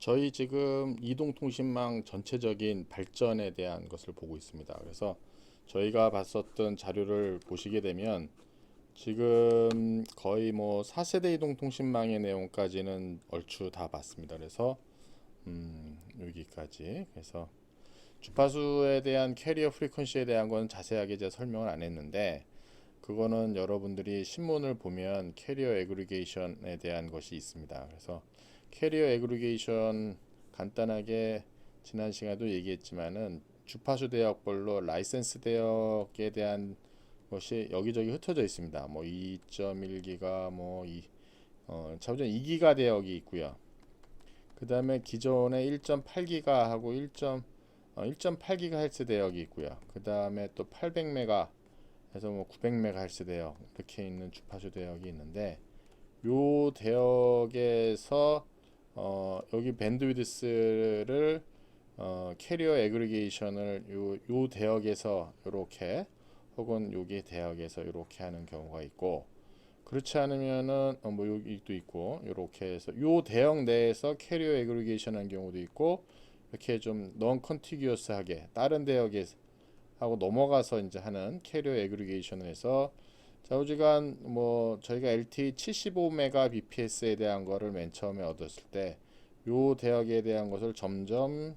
저희 지금 이동통신망 전체적인 발전에 대한 것을 보고 있습니다. 그래서 저희가 봤었던 자료를 보시게 되면 지금 거의 뭐 4세대 이동통신망의 내용까지는 얼추 다 봤습니다. 그래서 여기까지. 그래서 주파수에 대한 캐리어 프리퀀시에 대한 건 자세하게 제가 설명을 안 했는데, 그거는 여러분들이 신문을 보면 캐리어 애그리게이션에 대한 것이 있습니다. 그래서 캐리어 애그리게이션 간단하게 지난 시간에도 얘기했지만은 주파수 대역별로 라이센스 대역에 대한 것이 여기저기 흩어져 있습니다. 뭐 2.1기가 차후전 2기가 대역이 있고요. 그 다음에 기존의 1.8기가 하고 1.8GHz 대역이 있고요. 그 다음에 또 800메가 해서 뭐 900MHz 대역 이렇게 있는 주파수 대역이 있는데, 요 대역에서 여기 밴드위드스를 캐리어 애그리게이션을 요 대역에서 이렇게, 혹은 여기 대역에서 이렇게 하는 경우가 있고, 그렇지 않으면은 뭐 여기도 있고 이렇게 해서 요 대역 내에서 캐리어 애그리게이션 한 경우도 있고, 이렇게 좀 non contiguous하게 다른 대역에 하고 넘어가서 이제 하는 캐리어 애그리게이션을 해서 좌우지간 뭐 저희가 LTE 75Mbps에 대한 거를 맨 처음에 얻었을 때 요 대역에 대한 것을 점점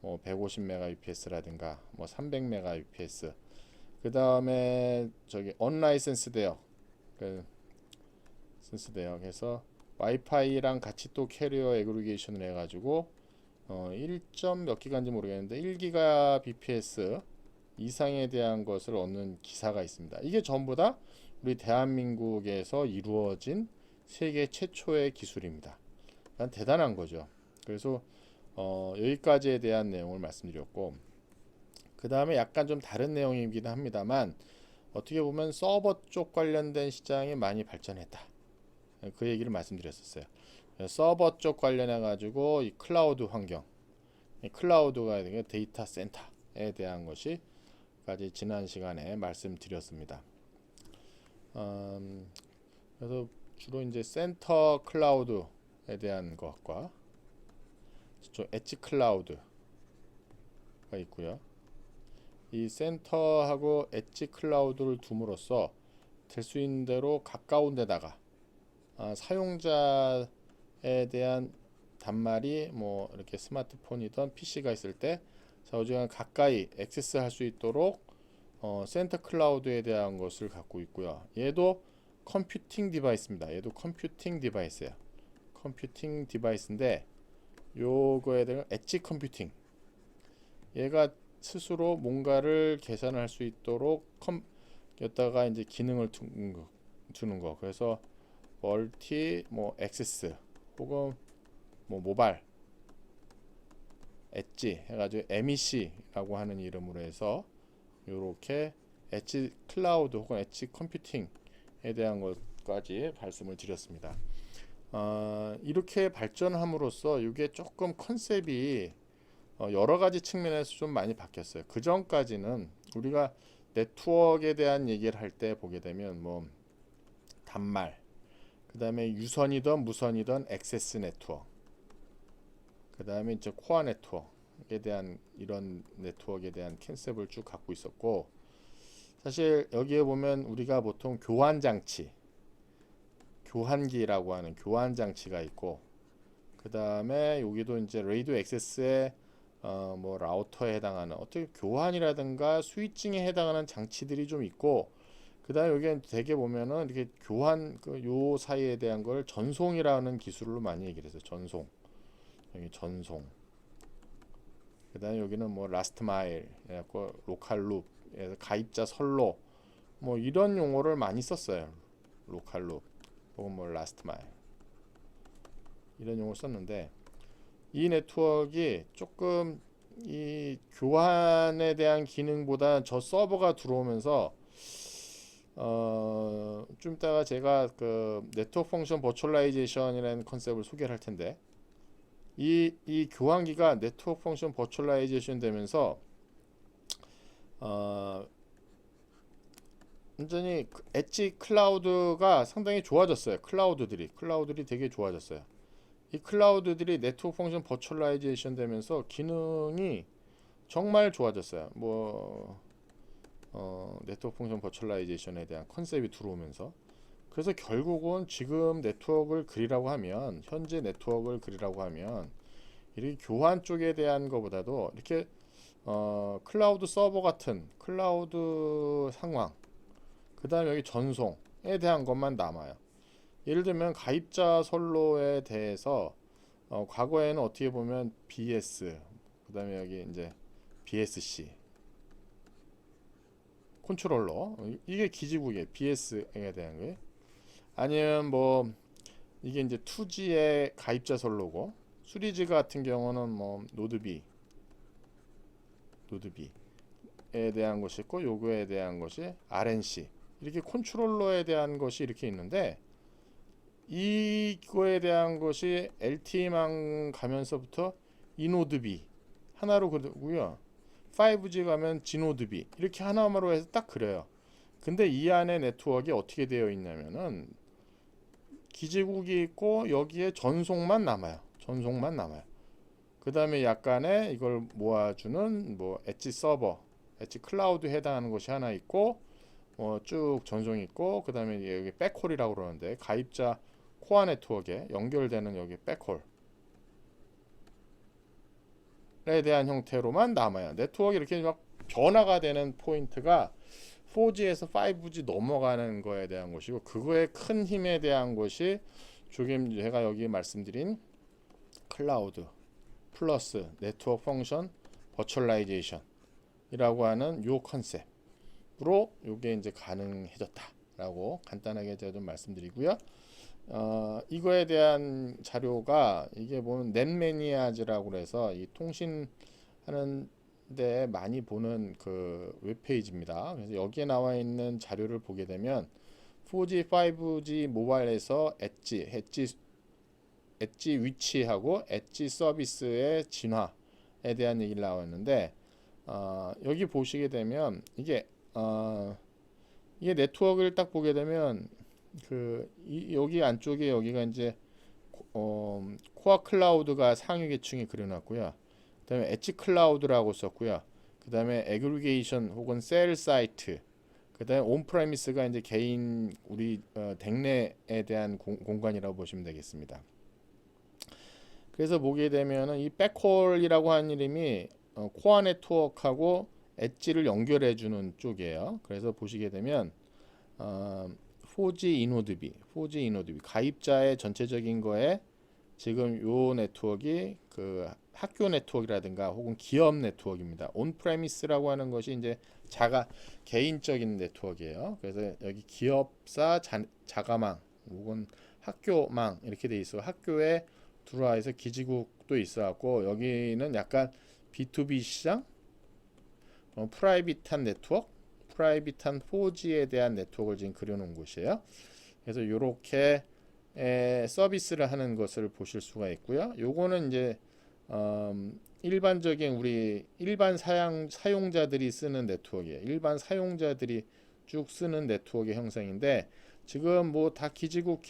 뭐 150Mbps라든가 뭐 300Mbps, 그 다음에 저기 언라이센스 대역, 그 센스 대역에서 와이파이랑 같이 또 캐리어 애그리게이션을 해가지고 1점 몇 기가인지 모르겠는데 1기가 bps 이상에 대한 것을 얻는 기사가 있습니다. 이게 전부 다 우리 대한민국에서 이루어진 세계 최초의 기술입니다. 대단한 거죠. 그래서 여기까지에 대한 내용을 말씀드렸고, 그 다음에 약간 좀 다른 내용이긴 합니다만 어떻게 보면 서버 쪽 관련된 시장이 많이 발전했다, 그 얘기를 말씀드렸었어요. 서버 쪽 관련해 가지고 이 클라우드 환경, 이 클라우드가 데이터 센터에 대한 것이 까지 지난 시간에 말씀드렸습니다. 그래서 주로 이제 센터 클라우드에 대한 것과 엣지 클라우드가 있고요. 이 센터하고 엣지 클라우드를 둠으로써 될 수 있는 대로 가까운 데다가 사용자에 대한 단말이 뭐 이렇게 스마트폰이든 PC가 있을 때 좌우지간 가까이 액세스할 수 있도록 센터 클라우드에 대한 것을 갖고 있고요. 얘도 컴퓨팅 디바이스입니다. 얘도 컴퓨팅 디바이스예요. 컴퓨팅 디바이스인데 요거에 대한 엣지 컴퓨팅, 얘가 스스로 뭔가를 계산할 수 있도록 여기다가 이제 기능을 주는 거. 그래서 멀티 뭐 액세스 혹은 뭐 모바일 엣지 해가지고 MEC라고 하는 이름으로 해서 이렇게 엣지 클라우드 혹은 엣지 컴퓨팅에 대한 것까지 말씀을 드렸습니다. 이렇게 발전함으로써 이게 조금 컨셉이 여러 가지 측면에서 좀 많이 바뀌었어요. 그 전까지는 우리가 네트워크에 대한 얘기를 할 때 보게 되면 뭐 단말, 그 다음에 유선이든 무선이든 액세스 네트워크, 그 다음에 이제 코어 네트워크에 대한 이런 네트워크에 대한 컨셉을 쭉 갖고 있었고, 사실 여기에 보면 우리가 보통 교환 장치, 교환기라고 하는 교환 장치가 있고, 그 다음에 여기도 이제 레이디오 액세스에 뭐 라우터에 해당하는 어떻게 교환이라든가 스위칭에 해당하는 장치들이 좀 있고, 그 다음에 여기는 되게 보면은 이렇게 교환 요 사이에 대한 걸 전송이라는 기술로 많이 얘기를 해서 전송, 여기 전송, 그 다음에 여기는 뭐 라스트 마일 해갖고 로컬 룹, 가입자 선로, 뭐 이런 용어를 많이 썼어요. 로컬 룹 혹은 뭐 라스트 마일 이런 용어를 썼는데, 이 네트워크가 조금 이 교환에 대한 기능보다 저 서버가 들어오면서 좀 이따가 제가 그 네트워크 펑션 버추얼라이제이션이라는 컨셉을 소개를 할 텐데, 이 교환기가 네트워크 펑션 버추얼라이제이션 되면서 완전히 엣지 클라우드가 상당히 좋아졌어요. 클라우드들이 되게 좋아졌어요. 이 클라우드들이 네트워크 펑션 버추얼라이제이션 되면서 기능이 정말 좋아졌어요. 네트워크 펑션 버추얼라이제이션에 대한 컨셉이 들어오면서, 그래서 결국은 지금 네트워크를 그리라고 하면, 현재 네트워크를 그리라고 하면 이렇게 교환 쪽에 대한 것보다도 이렇게 클라우드 서버 같은 클라우드 상황, 그 다음에 여기 전송에 대한 것만 남아요. 예를 들면 가입자 선로에 대해서 과거에는 어떻게 보면 BS, 그 다음에 여기 이제 BSC 컨트롤러, 이게 기지국이에요. BS에 대한 거예요. 아니면 이게 이제 2G의 가입자 선로고, 3G 같은 경우는 노드비에 대한 것이 있고, 요거에 대한 것이 RNC, 이렇게 컨트롤러에 대한 것이 이렇게 있는데, 이거에 대한 것이 LTE만 가면서부터 이노드비 하나로 그러고요. 5G 가면 지노드비, 이렇게 하나로 해서 딱 그래요. 근데 이 안에 네트워크가 어떻게 되어 있냐면은 기지국이 있고 여기에 전송만 남아요. 전송만 남아요. 그 다음에 약간의 이걸 모아주는 엣지 서버, 엣지 클라우드 해당하는 것이 하나 있고, 쭉 전송이 있고, 그 다음에 여기 백홀이라고 그러는데, 가입자 코어 네트워크에 연결되는 여기 백홀에 대한 형태로만 남아요. 네트워크 이렇게 막 변화가 되는 포인트가 4G에서 5G 넘어가는 거에 대한 것이고, 그거의 큰 힘에 대한 것이 지금 제가 여기 말씀드린 클라우드 플러스 네트워크 펑션 버추얼라이제이션 이라고 하는 요 컨셉으로 요게 이제 가능해졌다라고 간단하게 제가 좀 말씀드리고요. 이거에 대한 자료가 이게 보면 넷매니아즈라고 그래서 이 통신하는 데 많이 보는 그 웹페이지입니다. 그래서 여기에 나와 있는 자료를 보게 되면 4G, 5G 모바일에서 엣지 위치하고 엣지 서비스의 진화에 대한 얘기를 나왔는데, 여기 보시게 되면 이게 네트워크를 딱 보게 되면 여기 안쪽에 여기가 이제 코어 클라우드가 상위 계층에 그려놨고요. 그 다음에 엣지 클라우드라고 썼고요. 그 다음에 애그리게이션 혹은 셀 사이트, 그 다음에 온프레미스가 이제 개인 우리 댁내에 대한 공간이라고 보시면 되겠습니다. 그래서 보게 되면은 이 백홀이라고 하는 이름이 코어 네트워크하고 엣지를 연결해 주는 쪽이에요. 그래서 보시게 되면 4G 이노드비 가입자의 전체적인 거에 지금 요 네트워크가 그 학교 네트워크라든가 혹은 기업 네트워크입니다. 온프레미스라고 하는 것이 이제 개인적인 네트워크예요. 그래서 여기 기업사 자가망 혹은 학교망 이렇게 돼 있어. 학교에 들어와서 기지국도 있어갖고, 여기는 약간 B2B 시장, 프라이빗한 네트워크, 프라이빗한 4G에 대한 네트워크를 지금 그려놓은 곳이에요. 그래서 이렇게 서비스를 하는 것을 보실 수가 있고요. 요거는 이제 일반적인 우리 일반 사용자들이 쓰는 네트워크예요. 일반 사용자들이 쭉 쓰는 네트워크의 형상인데, 지금 다 기지국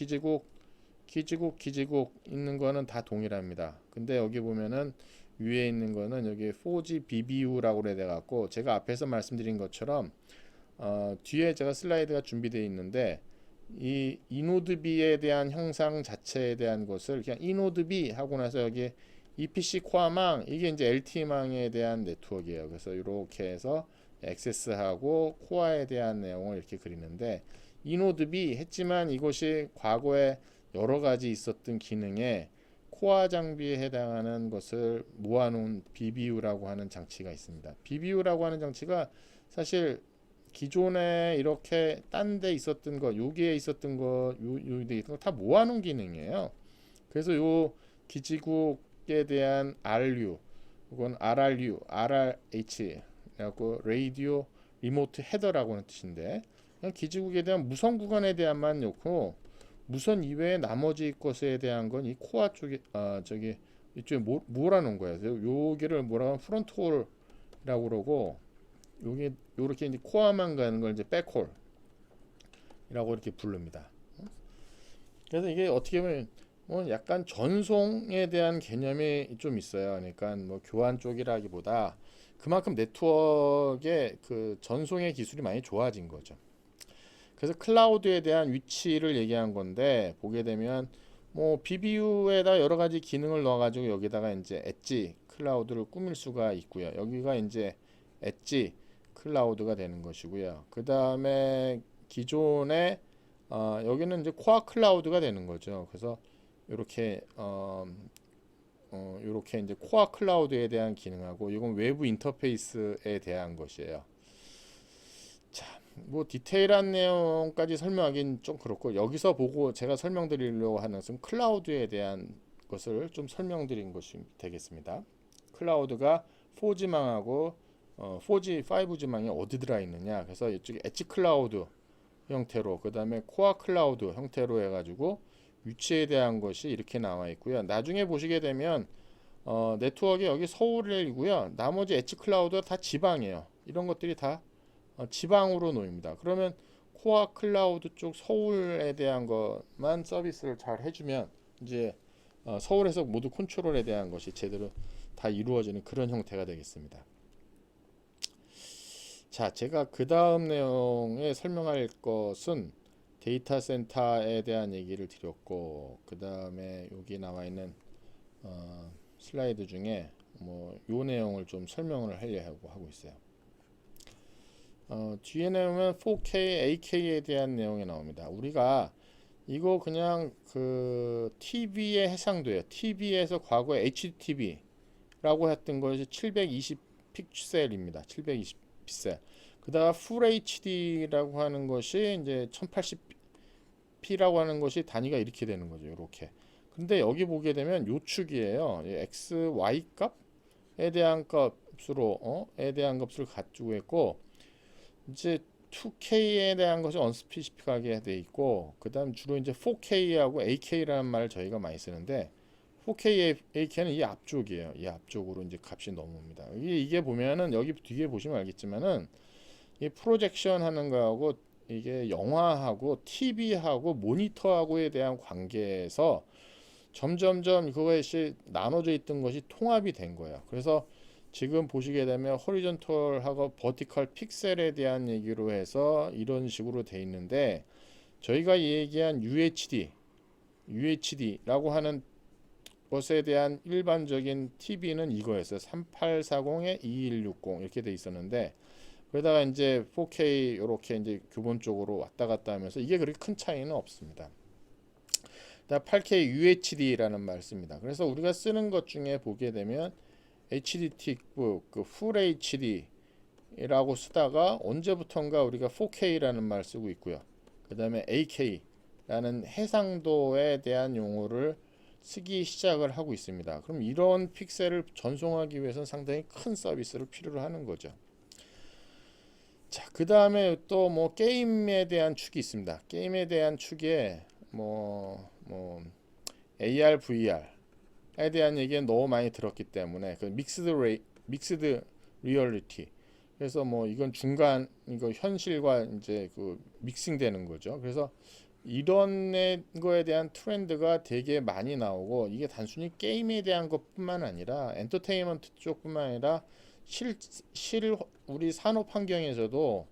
있는 거는 다 동일합니다. 근데 여기 보면은 위에 있는 거는 여기 4G BBU라고 그래 갖고, 제가 앞에서 말씀드린 것처럼 뒤에 제가 슬라이드가 준비되어 있는데, 이 이노드비에 대한 형상 자체에 대한 것을 그냥 이노드비 하고 나서 여기 EPC 코어망, 이게 이제 LTE망에 대한 네트워크예요. 그래서 이렇게 해서 액세스하고 코어에 대한 내용을 이렇게 그리는데, 이노드비 했지만 이것이 과거에 여러 가지 있었던 기능에 코어 장비에 해당하는 것을 모아놓은 BBU라고 하는 장치가 있습니다. BBU라고 하는 장치가 사실 기존에 이렇게 딴 데 있었던 거, 여기에 있었던 거, 요데 있던 거 다 모아놓은 기능이에요. 그래서 요 기지국에 대한 RU 혹은 RRH 라고 라디오 리모트 헤더라고 하는 뜻인데, 기지국에 대한 무선 구간에 대한만 놓고, 무선 이외의 나머지 것에 대한 건 이 코어 쪽에 이쪽에 몰아놓은 거예요. 여기를 뭐라고 하면 프론트홀이라고 그러고, 여기 요렇게 이제 코어만 가는 걸 이제 백홀이라고 이렇게 부릅니다. 그래서 이게 어떻게 보면 약간 전송에 대한 개념이 좀 있어요. 그러니까 뭐 교환 쪽이라기보다 그만큼 네트워크의 그 전송의 기술이 많이 좋아진 거죠. 그래서 클라우드에 대한 위치를 얘기한 건데 보게 되면 뭐 BBU에다 여러 가지 기능을 넣어가지고 여기다가 이제 엣지 클라우드를 꾸밀 수가 있고요. 여기가 이제 엣지 클라우드가 되는 것이고요. 그 다음에 기존의 여기는 이제 코어 클라우드가 되는 거죠. 그래서 이렇게 이렇게 이제 코어 클라우드에 대한 기능하고 이건 외부 인터페이스에 대한 것이에요. 자, 뭐 디테일한 내용까지 설명하긴 좀 그렇고 여기서 보고 제가 설명드리려고 하는 것은 클라우드에 대한 것을 좀 설명드린 것이 되겠습니다. 클라우드가 4G망하고 4G, 5G망이 어디 들어있느냐. 그래서 이쪽에 엣지 클라우드 형태로 그 다음에 코어 클라우드 형태로 해가지고 위치에 대한 것이 이렇게 나와 있고요. 나중에 보시게 되면 네트워크 여기 서울이고요. 나머지 엣지 클라우드가 다 지방이에요. 이런 것들이 다 지방으로 놓입니다. 그러면 코어 클라우드 쪽 서울에 대한 것만 서비스를 잘 해주면 이제 서울에서 모두 컨트롤에 대한 것이 제대로 다 이루어지는 그런 형태가 되겠습니다. 자, 제가 그 다음 내용에 설명할 것은 데이터 센터에 대한 얘기를 드렸고 그 다음에 여기 나와 있는 슬라이드 중에 뭐 요 내용을 좀 설명을 하려고 하고 있어요. 뒤에 내용은 4K, 8K에 대한 내용이 나옵니다. 우리가 이거 그냥 그 TV에 해상돼요. TV에서 과거에 HDTV라고 했던 것이 720 픽셀입니다. 720 픽셀. 그다가 Full HD라고 하는 것이 이제 1080p라고 하는 것이 단위가 이렇게 되는 거죠. 이렇게. 근데 여기 보게 되면 요 축이에요. X, Y 값에 대한 값으로 에 대한 값을 가지고 있고 이제 2K에 대한 것이 언스페시픽하게 돼 있고 그다음 주로 이제 4K하고 8K라는 말을 저희가 많이 쓰는데 4K, 8K는 이 앞쪽이에요. 이 앞쪽으로 이제 값이 넘어옵니다. 이게 보면은 여기 뒤에 보시면 알겠지만은 이 프로젝션 하는 거하고 이게 영화하고 TV하고 모니터하고에 대한 관계에서 점점점 그것이 나눠져 있던 것이 통합이 된 거예요. 그래서 지금 보시게 되면 호리존털하고 버티컬 픽셀에 대한 얘기로 해서 이런 식으로 돼 있는데 저희가 얘기한 UHD라고 하는 것에 대한 일반적인 TV는 이거였어요. 3840에 2160 이렇게 돼 있었는데 그러다가 이제 4K 이렇게 이제 기본적으로 왔다 갔다 하면서 이게 그렇게 큰 차이는 없습니다. 8K UHD라는 말 씁니다. 그래서 우리가 쓰는 것 중에 보게 되면 HDTIC, 그 Full HD라고 쓰다가 언제부턴가 우리가 4K라는 말 쓰고 있고요. 그 다음에 AK라는 해상도에 대한 용어를 쓰기 시작을 하고 있습니다. 그럼 이런 픽셀을 전송하기 위해서는 상당히 큰 서비스를 필요로 하는 거죠. 자, 그 다음에 또 뭐 게임에 대한 축이 있습니다. 게임에 대한 축에 뭐 AR, VR에 대한 얘기는 너무 많이 들었기 때문에 그 믹스드 리얼리티. 그래서 뭐 이건 중간 이거 현실과 이제 그 믹싱되는 거죠. 그래서 이런 거에 대한 트렌드가 되게 많이 나오고 이게 단순히 게임에 대한 것뿐만 아니라 엔터테인먼트 쪽뿐만 아니라 실 우리 산업 환경에서도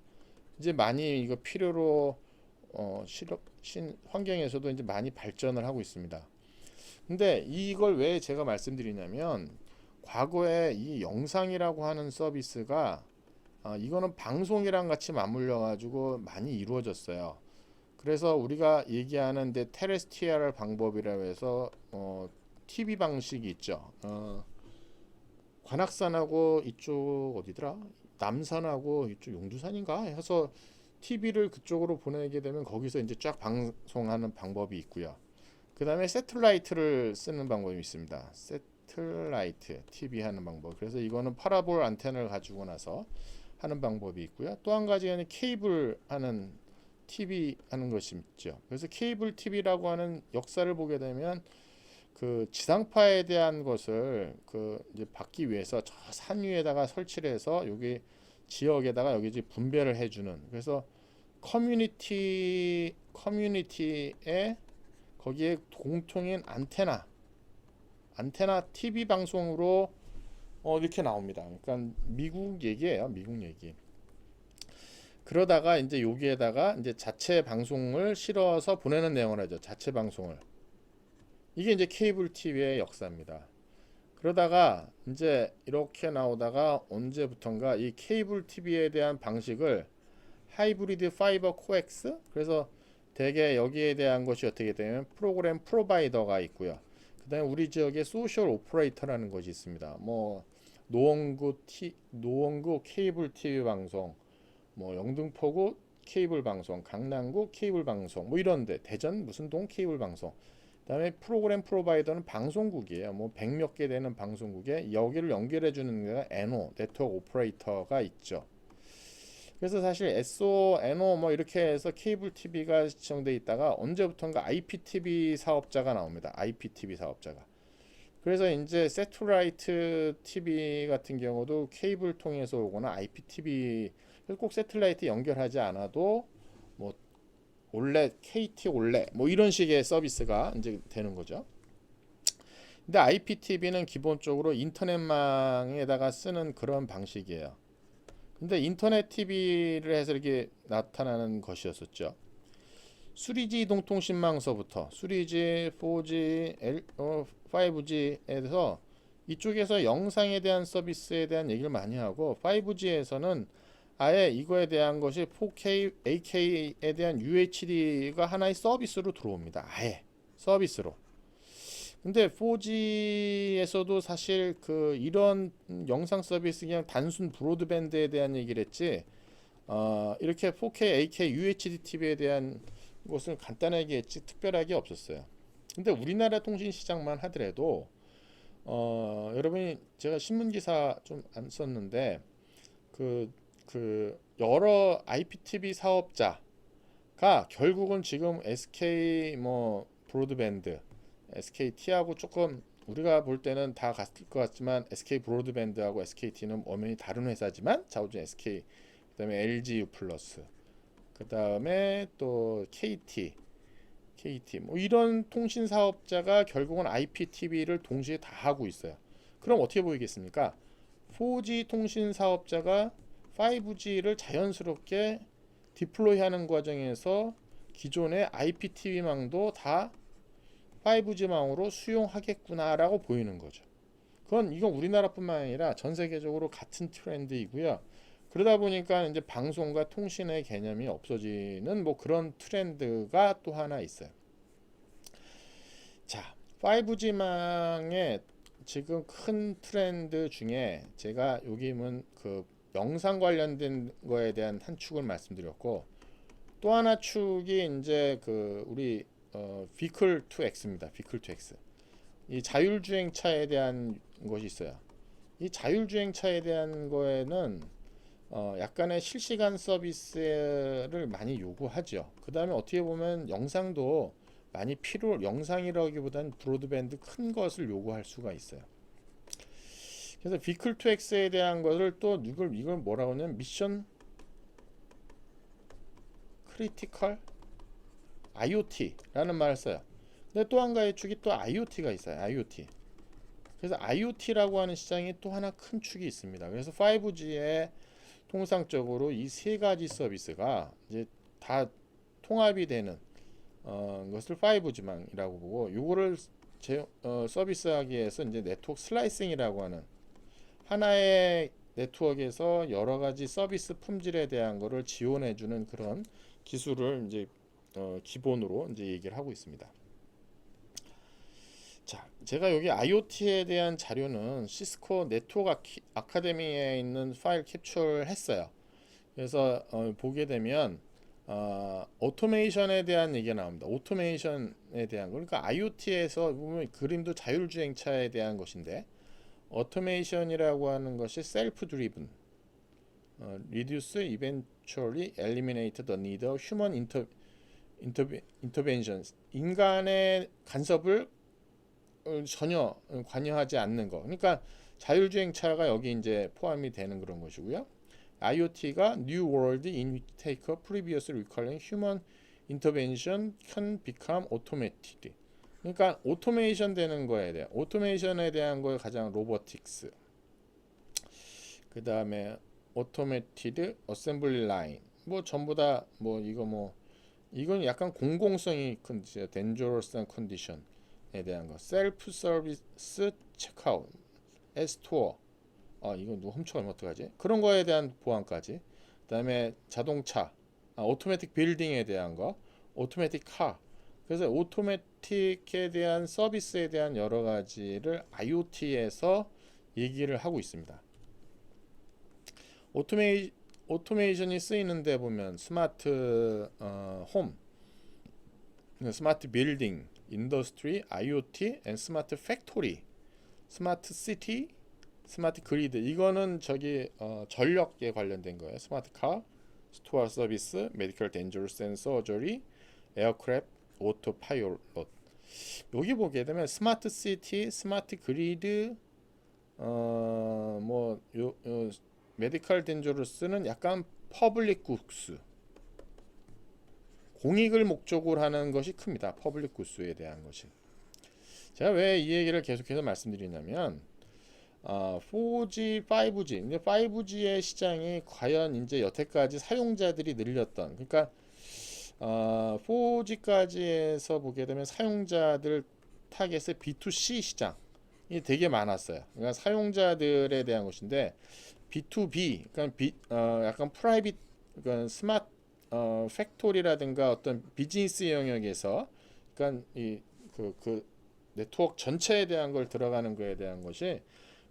이제 많이 이거 필요로 환경에서도 이제 많이 발전을 하고 있습니다. 근데 이걸 왜 제가 말씀드리냐면 과거에 이 영상이라고 하는 서비스가 이거는 방송이랑 같이 맞물려 가지고 많이 이루어졌어요. 그래서 우리가 얘기하는 테레스티알 방법이라고 해서 TV 방식이 있죠. 관악산하고 이쪽 어디더라? 남산하고 이쪽 용두산인가 해서 TV를 그쪽으로 보내게 되면 거기서 이제 쫙 방송하는 방법이 있고요. 그 다음에 새틀라이트를 쓰는 방법이 있습니다. 새틀라이트 TV 하는 방법. 그래서 이거는 파라볼 안테나를 가지고 나서 하는 방법이 있고요. 또 한 가지는 케이블 하는 TV 하는 것이 있죠. 그래서 케이블 TV라고 하는 역사를 보게 되면 그 지상파에 대한 것을 그 이제 받기 위해서 저 산 위에다가 설치를 해서 여기 지역에다가 여기 이제 분배를 해주는 그래서 커뮤니티에 거기에 공통인 안테나 TV 방송으로 이렇게 나옵니다. 그러니까 미국 얘기예요. 미국 얘기. 그러다가 이제 여기에다가 이제 자체 방송을 실어서 보내는 내용을 하죠. 자체 방송을. 이게 이제 케이블 TV의 역사입니다. 그러다가 이제 이렇게 나오다가 언제부턴가 이 케이블 TV에 대한 방식을 하이브리드 파이버 코엑스, 그래서 대개 여기에 대한 것이 어떻게 되면 프로그램 프로바이더가 있고요. 그 다음에 우리 지역에 소셜 오퍼레이터라는 것이 있습니다. 뭐 노원구 케이블 TV 방송, 뭐 영등포구 케이블 방송, 강남구 케이블 방송, 뭐 이런데 대전 무슨 동 케이블 방송. 그다음에 프로그램 프로바이더는 방송국이에요. 뭐 100몇 개 되는 방송국에 여기를 연결해 주는 게 NO, 네트워크 오퍼레이터가 있죠. 그래서 사실 SO, NO 뭐 이렇게 해서 케이블 TV가 지정돼 있다가 언제부턴가 IPTV 사업자가 나옵니다. IPTV 사업자가. 그래서 이제 세틀라이트 TV 같은 경우도 케이블 통해서 오거나 IPTV, 꼭 세틀라이트 연결하지 않아도 뭐 올레, KT 올레 뭐 이런 식의 서비스가 이제 되는 거죠. 근데 IPTV는 기본적으로 인터넷망에다가 쓰는 그런 방식이에요. 근데 인터넷 TV를 해서 이렇게 나타나는 것이었었죠. 3G 이동통신망서부터 3G, 4G, 5G에서 이쪽에서 영상에 대한 서비스에 대한 얘기를 많이 하고 5G에서는 아예 이거에 대한 것이 4K, 8K에 대한 UHD가 하나의 서비스로 들어옵니다. 아예 서비스로. 근데 4G에서도 사실 그 이런 영상 서비스 그냥 단순 브로드밴드에 대한 얘기를 했지 이렇게 4K, 8K, UHD TV에 대한 것은 간단하게 했지 특별하게 없었어요. 근데 우리나라 통신 시장만 하더라도 여러분이 제가 신문 기사 좀 안 썼는데 그 여러 IPTV 사업자가 결국은 지금 SK 뭐 브로드밴드, SKT하고 조금 우리가 볼 때는 다 같을 것 같지만 SK 브로드밴드하고 SKT는 엄연히 다른 회사지만 자우전 SK, 그다음에 LG U+, 그다음에 또 KT 뭐 이런 통신 사업자가 결국은 IPTV를 동시에 다 하고 있어요. 그럼 어떻게 보이겠습니까? 4G 통신 사업자가 5G를 자연스럽게 디플로이하는 과정에서 기존의 IPTV망도 다 5G망으로 수용하겠구나라고 보이는 거죠. 이건 우리나라뿐만 아니라 전 세계적으로 같은 트렌드이고요. 그러다 보니까 이제 방송과 통신의 개념이 없어지는 뭐 그런 트렌드가 또 하나 있어요. 자, 5G망의 지금 큰 트렌드 중에 제가 여기는 그 영상 관련된 거에 대한 한 축을 말씀드렸고, 또 하나 축이 이제 그 우리 Vehicle to X입니다. Vehicle to X. 이 자율주행차에 대한 것이 있어요. 이 자율주행차에 대한 거에는 약간의 실시간 서비스를 많이 요구하죠. 그 다음에 어떻게 보면 영상도 많이 영상이라기보다는 브로드밴드 큰 것을 요구할 수가 있어요. 그래서 Vehicle to X에 대한 것을 또 이걸 뭐라고 하냐면 미션 크리티컬 IoT라는 말을 써요. 근데 또 한 가지 축이 또 IoT가 있어요. IoT. 그래서 IoT라고 하는 시장이 또 하나 큰 축이 있습니다. 그래서 5G에 통상적으로 이 세 가지 서비스가 이제 다 통합이 되는 것을 5G망이라고 보고, 요거를 서비스하기 위해서 이제 네트워크 슬라이싱이라고 하는 하나의 네트워크에서 여러 가지 서비스 품질에 대한 거를 지원해 주는 그런 기술을 이제 기본으로 이제 얘기를 하고 있습니다. 자, 제가 여기 IoT에 대한 자료는 시스코 네트워크 아카데미에 있는 파일 캡처를 했어요. 그래서 보게 되면 오토메이션에 대한 얘기가 나옵니다. 오토메이션에 대한 거. 그러니까 IoT에서 보면 그림도 자율주행차에 대한 것인데, 오토메이션이라고 하는 것이 셀프 드리븐, reduce eventually eliminate the need of human interventions. 인간의 간섭을 전혀 관여하지 않는 거. 그러니까 자율주행차가 여기 이제 포함이 되는 그런 것이고요. IoT가 New World in which take a previously requiring human intervention can become automated. 그러니까 오토메이션 되는 거에 대한 오토메이션에 대한 거에 가장 로보틱스. 그 다음에 automated assembly line. 뭐 전부 다 뭐 이거 뭐 이건 약간 공공성이 큰 dangerous condition에 대한 거. self service checkout, S2. 이거 누가 훔쳐가면 어떡하지? 그런 거에 대한 보안까지. 그다음에 자동차, 오토매틱 빌딩에 대한 거, 오토매틱 카. 그래서 오토매틱에 대한 서비스에 대한 여러 가지를 IoT에서 얘기를 하고 있습니다. 오토메이션이 쓰이는데 보면 스마트 홈, 스마트 빌딩, 인더스트리, IoT, 앤 스마트 팩토리, 스마트 시티, 스마트 그리드. 이거는 저기 전력에 관련된 거예요. 스마트 카, 스토어 서비스, 메디컬 덴저러스 앤 서저리, 에어크래프트, 오토 파일럿. 여기 보게 되면 스마트 시티, 스마트 그리드, 메디컬 덴저러스는 약간 퍼블릭 굿스, 공익을 목적으로 하는 것이 큽니다. 퍼블릭 굿스에 대한 것이. 제가 왜 이 얘기를 계속해서 말씀드리냐면 4G, 5G, 이제 5G의 시장이 과연 이제 여태까지 사용자들이 늘렸던, 그러니까 4G까지에서 보게 되면 사용자들 타겟의 B2C 시장이 되게 많았어요. 그러니까 사용자들에 대한 것인데 B2B, 그러니까 약간 프라이빗, 그러니까 스마트 팩토리라든가 어떤 비즈니스 영역에서, 그러니까 그 네트워크 전체에 대한 걸 들어가는 거에 대한 것이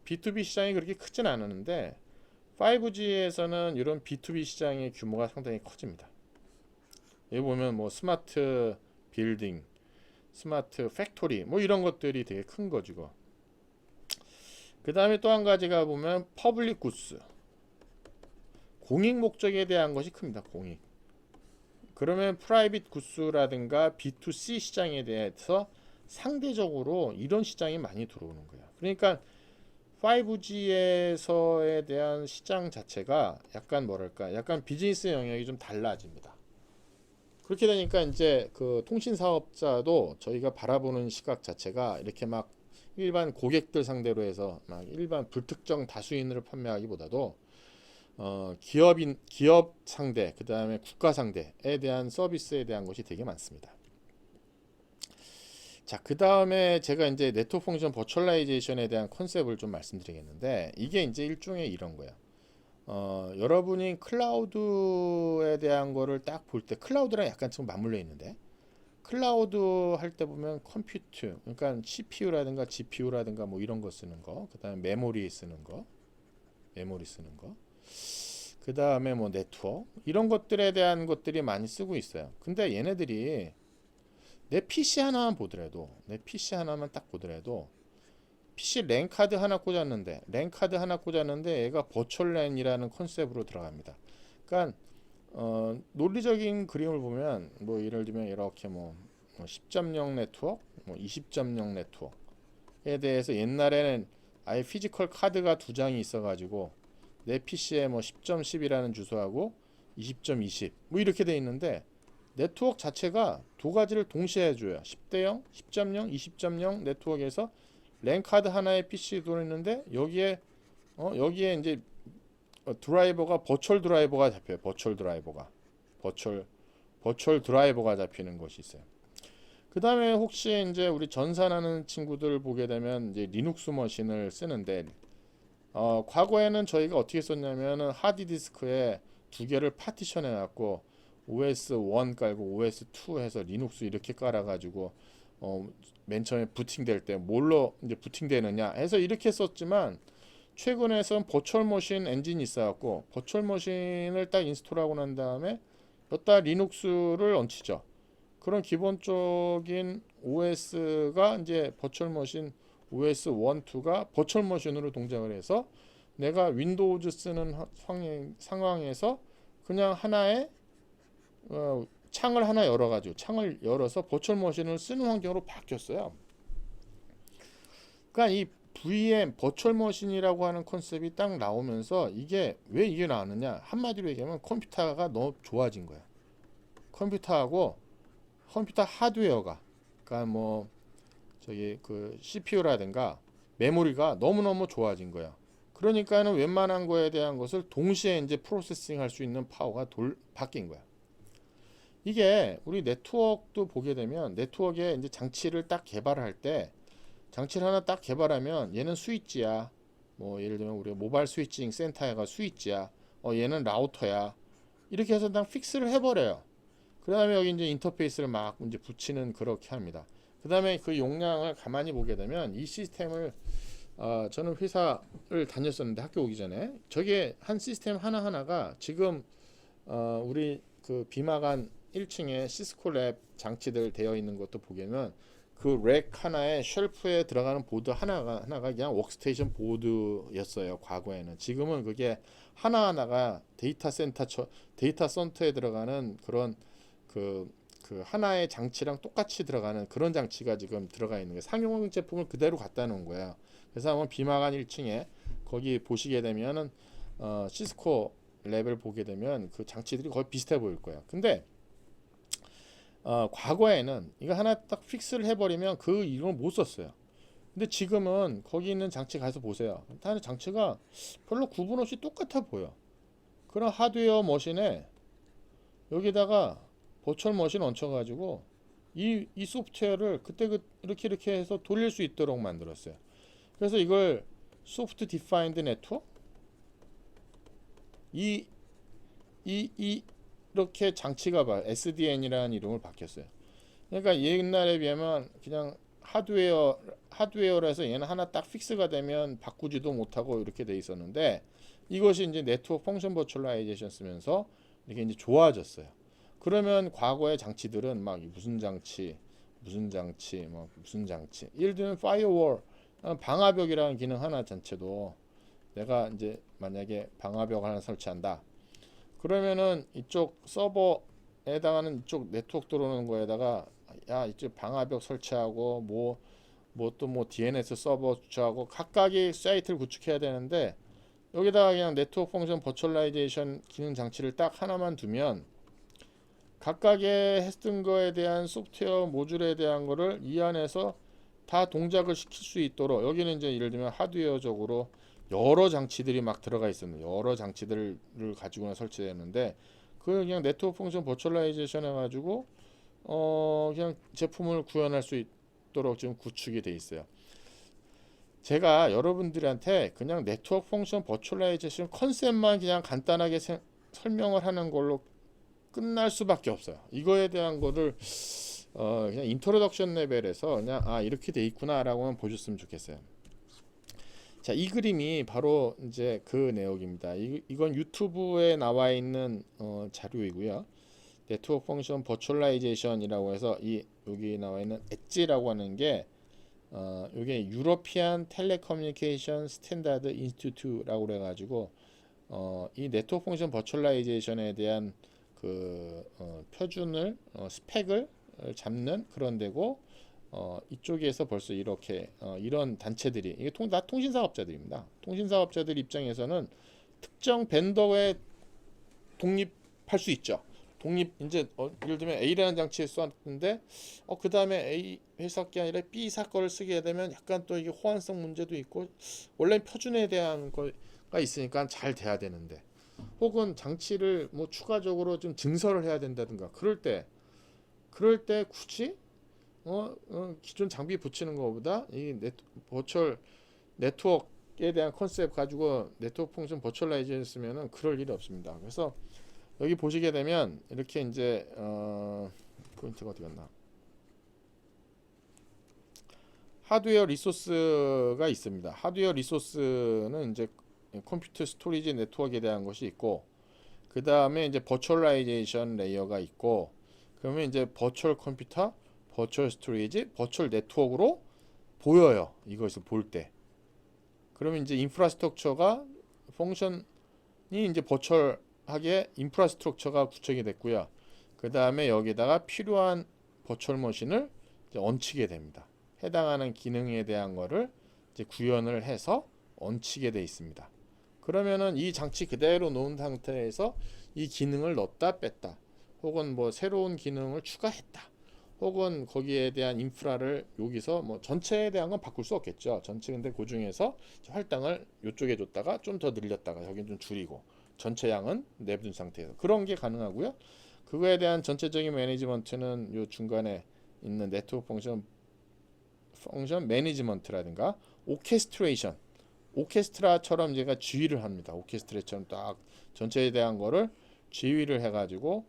B2B 시장이 그렇게 크진 않았는데 5G에서는 이런 B2B 시장의 규모가 상당히 커집니다. 여기 보면 뭐 스마트 빌딩, 스마트 팩토리 뭐 이런 것들이 되게 큰 거죠. 그 다음에 또 한 가지가 보면 퍼블릭 굿스, 공익 목적에 대한 것이 큽니다. 공익. 그러면 프라이빗 굿스라든가 B2C 시장에 대해서 상대적으로 이런 시장이 많이 들어오는 거예요. 그러니까 5G에서에 대한 시장 자체가 약간 뭐랄까, 약간 비즈니스 영역이 좀 달라집니다. 그렇게 되니까 이제 그 통신 사업자도 저희가 바라보는 시각 자체가 이렇게 막 일반 고객들 상대로 해서 막 일반 불특정 다수인을 판매하기보다도 기업 상대, 그 다음에 국가 상대에 대한 서비스에 대한 것이 되게 많습니다. 자, 그 다음에 제가 이제 네트워크 펑션 버추얼라이제이션에 대한 컨셉을 좀 말씀드리겠는데, 이게 이제 일종의 이런 거예요. 여러분이 클라우드에 대한 거를 딱 볼 때, 클라우드랑 약간 좀 맞물려 있는데, 클라우드 할 때 보면 컴퓨트, 그러니까 CPU라든가 GPU라든가 뭐 이런 거 쓰는 거, 그 다음에 메모리 쓰는 거, 그 다음에 뭐 네트워크, 이런 것들에 대한 것들이 많이 쓰고 있어요. 근데 얘네들이 내 PC 하나만 보더라도, 딱 보더라도, PC 랜 카드 하나 꽂았는데, 얘가 버추얼 랜이라는 컨셉으로 들어갑니다. 그러니까 논리적인 그림을 보면 뭐 예를 들면 이렇게 뭐 10.0 네트워크, 뭐 20.0 네트워크에 대해서 옛날에는 아예 피지컬 카드가 두 장이 있어가지고 내 PC에 뭐 10.10이라는 주소하고 20.20 뭐 이렇게 돼 있는데, 네트워크 자체가 두 가지를 동시에 해줘요. 10대0, 10.0, 20.0 네트워크에서 랜 카드 하나에 PC 돌리는데 여기에 이제 드라이버가 버추얼 드라이버가 잡혀요. 버추얼 드라이버가 잡히는 것이 있어요. 그 다음에 혹시 이제 우리 전산하는 친구들 보게 되면 이제 리눅스 머신을 쓰는데, 과거에는 저희가 어떻게 썼냐면은 하드디스크에 두 개를 파티션 해갖고 OS1 깔고 OS2 해서 리눅스 이렇게 깔아가지고 맨 처음에 부팅될 때 뭘로 이제 부팅되느냐 해서 이렇게 썼지만, 최근에선 버추얼 머신 엔진이 있어갖고 버추얼 머신을 딱 인스톨하고 난 다음에 여기다 리눅스를 얹히죠. 그런 기본적인 OS가 이제 버추얼 머신 OS 1, 2가 버추얼 머신으로 동작을 해서 내가 윈도우즈 쓰는 상황에서 그냥 하나의 창을 하나 열어가지고 창을 열어서 버추얼 머신을 쓰는 환경으로 바뀌었어요. 그러니까 이 VM 버추얼 머신이라고 하는 컨셉이 딱 나오면서 이게 나왔느냐, 한마디로 얘기하면 컴퓨터가 너무 좋아진 거야. 컴퓨터하고 컴퓨터 하드웨어가, 그러니까 뭐 저기 그 CPU라든가 메모리가 너무너무 좋아진 거야. 그러니까는 웬만한 거에 대한 것을 동시에 이제 프로세싱 할 수 있는 파워가 바뀐 거야. 이게 우리 네트워크도 보게 되면 네트워크에 이제 장치를 딱 개발할 때, 장치를 하나 딱 개발하면 얘는 스위치야. 뭐 예를 들면 우리가 모바일 스위칭 센터가 스위치야. 얘는 라우터야. 이렇게 해서 그냥 픽스를 해버려요. 그 다음에 여기 이제 인터페이스를 막 이제 붙이는, 그렇게 합니다. 그 다음에 그 용량을 가만히 보게 되면 이 시스템을, 저는 회사를 다녔었는데 학교 오기 전에 저게 한 시스템 하나하나가 지금 우리 그 비마간 1층에 시스코 랩 장치들 되어 있는 것도 보면 그 렉 하나에 쉘프에 들어가는 보드 하나가 그냥 워크스테이션 보드였어요, 과거에는. 지금은 그게 하나하나가 데이터 센터에 들어가는 그런 그 하나의 장치랑 똑같이 들어가는 그런 장치가 지금 들어가 있는 거예요. 상용 제품을 그대로 갖다 놓은 거예요. 그래서 한번 비마간 1층에 거기 보시게 되면은 시스코 랩을 보게 되면 그 장치들이 거의 비슷해 보일 거예요. 근데 과거에는 이거 하나 딱 픽스를 해버리면 그 이름을 못 썼어요. 근데 지금은 거기 있는 장치 가서 보세요. 다른 장치가 별로 구분 없이 똑같아 보여. 그런 하드웨어 머신에 여기다가 버추얼 머신 얹혀가지고 이 소프트웨어를 그때 이렇게 해서 돌릴 수 있도록 만들었어요. 그래서 이걸 소프트 디파인드 네트워크, 이렇게 장치가 SDN이라는 이름을 바뀌었어요. 그러니까 옛날에 비하면 그냥 하드웨어라서 얘는 하나 딱 픽스가 되면 바꾸지도 못하고 이렇게 돼 있었는데, 이것이 이제 네트워크 펑션 버추얼라이제이션 쓰면서 이렇게 이제 좋아졌어요. 그러면 과거의 장치들은 막 무슨 장치, 뭐 무슨 장치. 예를 들면 파이어월, 방화벽이라는 기능 하나 전체도 내가 이제 만약에 방화벽 하나 설치한다. 그러면은 이쪽 서버에 해당하는 이쪽 네트워크 들어오는 거에다가 야, 이쪽 방화벽 설치하고 뭐 또 뭐 DNS 서버 구축하고 각각의 사이트를 구축해야 되는데, 여기다가 그냥 네트워크 펑션 버추얼라이제이션 기능 장치를 딱 하나만 두면 각각의 했던 거에 대한 소프트웨어 모듈에 대한 거를 이 안에서 다 동작을 시킬 수 있도록, 여기는 이제 예를 들면 하드웨어적으로 여러 장치들이 막 들어가 있었는데, 여러 장치들을 가지고 설치되는데, 그 그냥 네트워크 펑션 버추얼라이제이션 해가지고 그냥 제품을 구현할 수 있도록 지금 구축이 돼 있어요. 제가 여러분들한테 그냥 네트워크 펑션 버추얼라이제이션 컨셉만 그냥 간단하게 설명을 하는 걸로 끝날 수밖에 없어요. 이거에 대한 거를 그냥 인트로덕션 레벨에서 그냥 이렇게 돼 있구나라고만 보셨으면 좋겠어요. 자, 이 그림이 바로 이제 그 내용입니다. 이건 유튜브에 나와 있는 자료이고요. 네트워크 펑션 버추얼라이제이션이라고 해서 여기 나와 있는 엣지라고 하는 게 이게 유러피안 텔레커뮤니케이션 스탠다드 인스티튜트라고 그래 가지고 이 네트워크 펑션 버추얼라이제이션에 대한 그 표준을 스펙을 잡는 그런 데고, 이쪽에서 벌써 이렇게 이런 단체들이, 이게 다 통신사업자들입니다. 통신사업자들 입장에서는 특정 벤더에 독립할 수 있죠. 이제 예를 들면 A라는 장치에 썼는데 그 다음에 A 회사께 아니라 B 사건을 쓰게 되면 약간 또 이게 호환성 문제도 있고, 원래 표준에 대한 거가 있으니까 잘 돼야 되는데, 혹은 장치를 뭐 추가적으로 좀 증설을 해야 된다든가, 그럴 때 굳이 기존 장비 붙이는 것보다 이 버추얼 네트워크에 대한 컨셉 가지고 네트워크 펑션 버추얼라이제이션 쓰면은 그럴 일이 없습니다. 그래서 여기 보시게 되면 이렇게 이제 포인트가 어디 갔나? 하드웨어 리소스가 있습니다. 하드웨어 리소스는 이제 컴퓨터 스토리지 네트워크에 대한 것이 있고, 그 다음에 이제 버추얼라이제이션 레이어가 있고, 그러면 이제 버추얼 컴퓨터, 버추얼 스토리지, 버추얼 네트워크로 보여요. 이것을 볼 때. 그러면 이제 인프라스트럭처가 펑션이 이제 버추얼하게 인프라스트럭처가 구축이 됐고요. 그 다음에 여기다가 필요한 버추얼 머신을 이제 얹히게 됩니다. 해당하는 기능에 대한 거를 이제 구현을 해서 얹히게 돼 있습니다. 그러면은 이 장치 그대로 놓은 상태에서 이 기능을 넣었다 뺐다, 혹은 뭐 새로운 기능을 추가했다, 혹은 거기에 대한 인프라를 여기서 뭐 전체에 대한 건 바꿀 수 없겠죠. 전체 근데 그 중에서 할당을 이쪽에 줬다가 좀 더 늘렸다가 여긴 좀 줄이고 전체 양은 내버린 상태에서 그런 게 가능하고요. 그거에 대한 전체적인 매니지먼트는 요 중간에 있는 네트워크 펑션 매니지먼트라든가 오케스트레이션 오케스트라처럼 제가 지휘를 합니다. 오케스트레이처럼 딱 전체에 대한 거를 지휘를 해가지고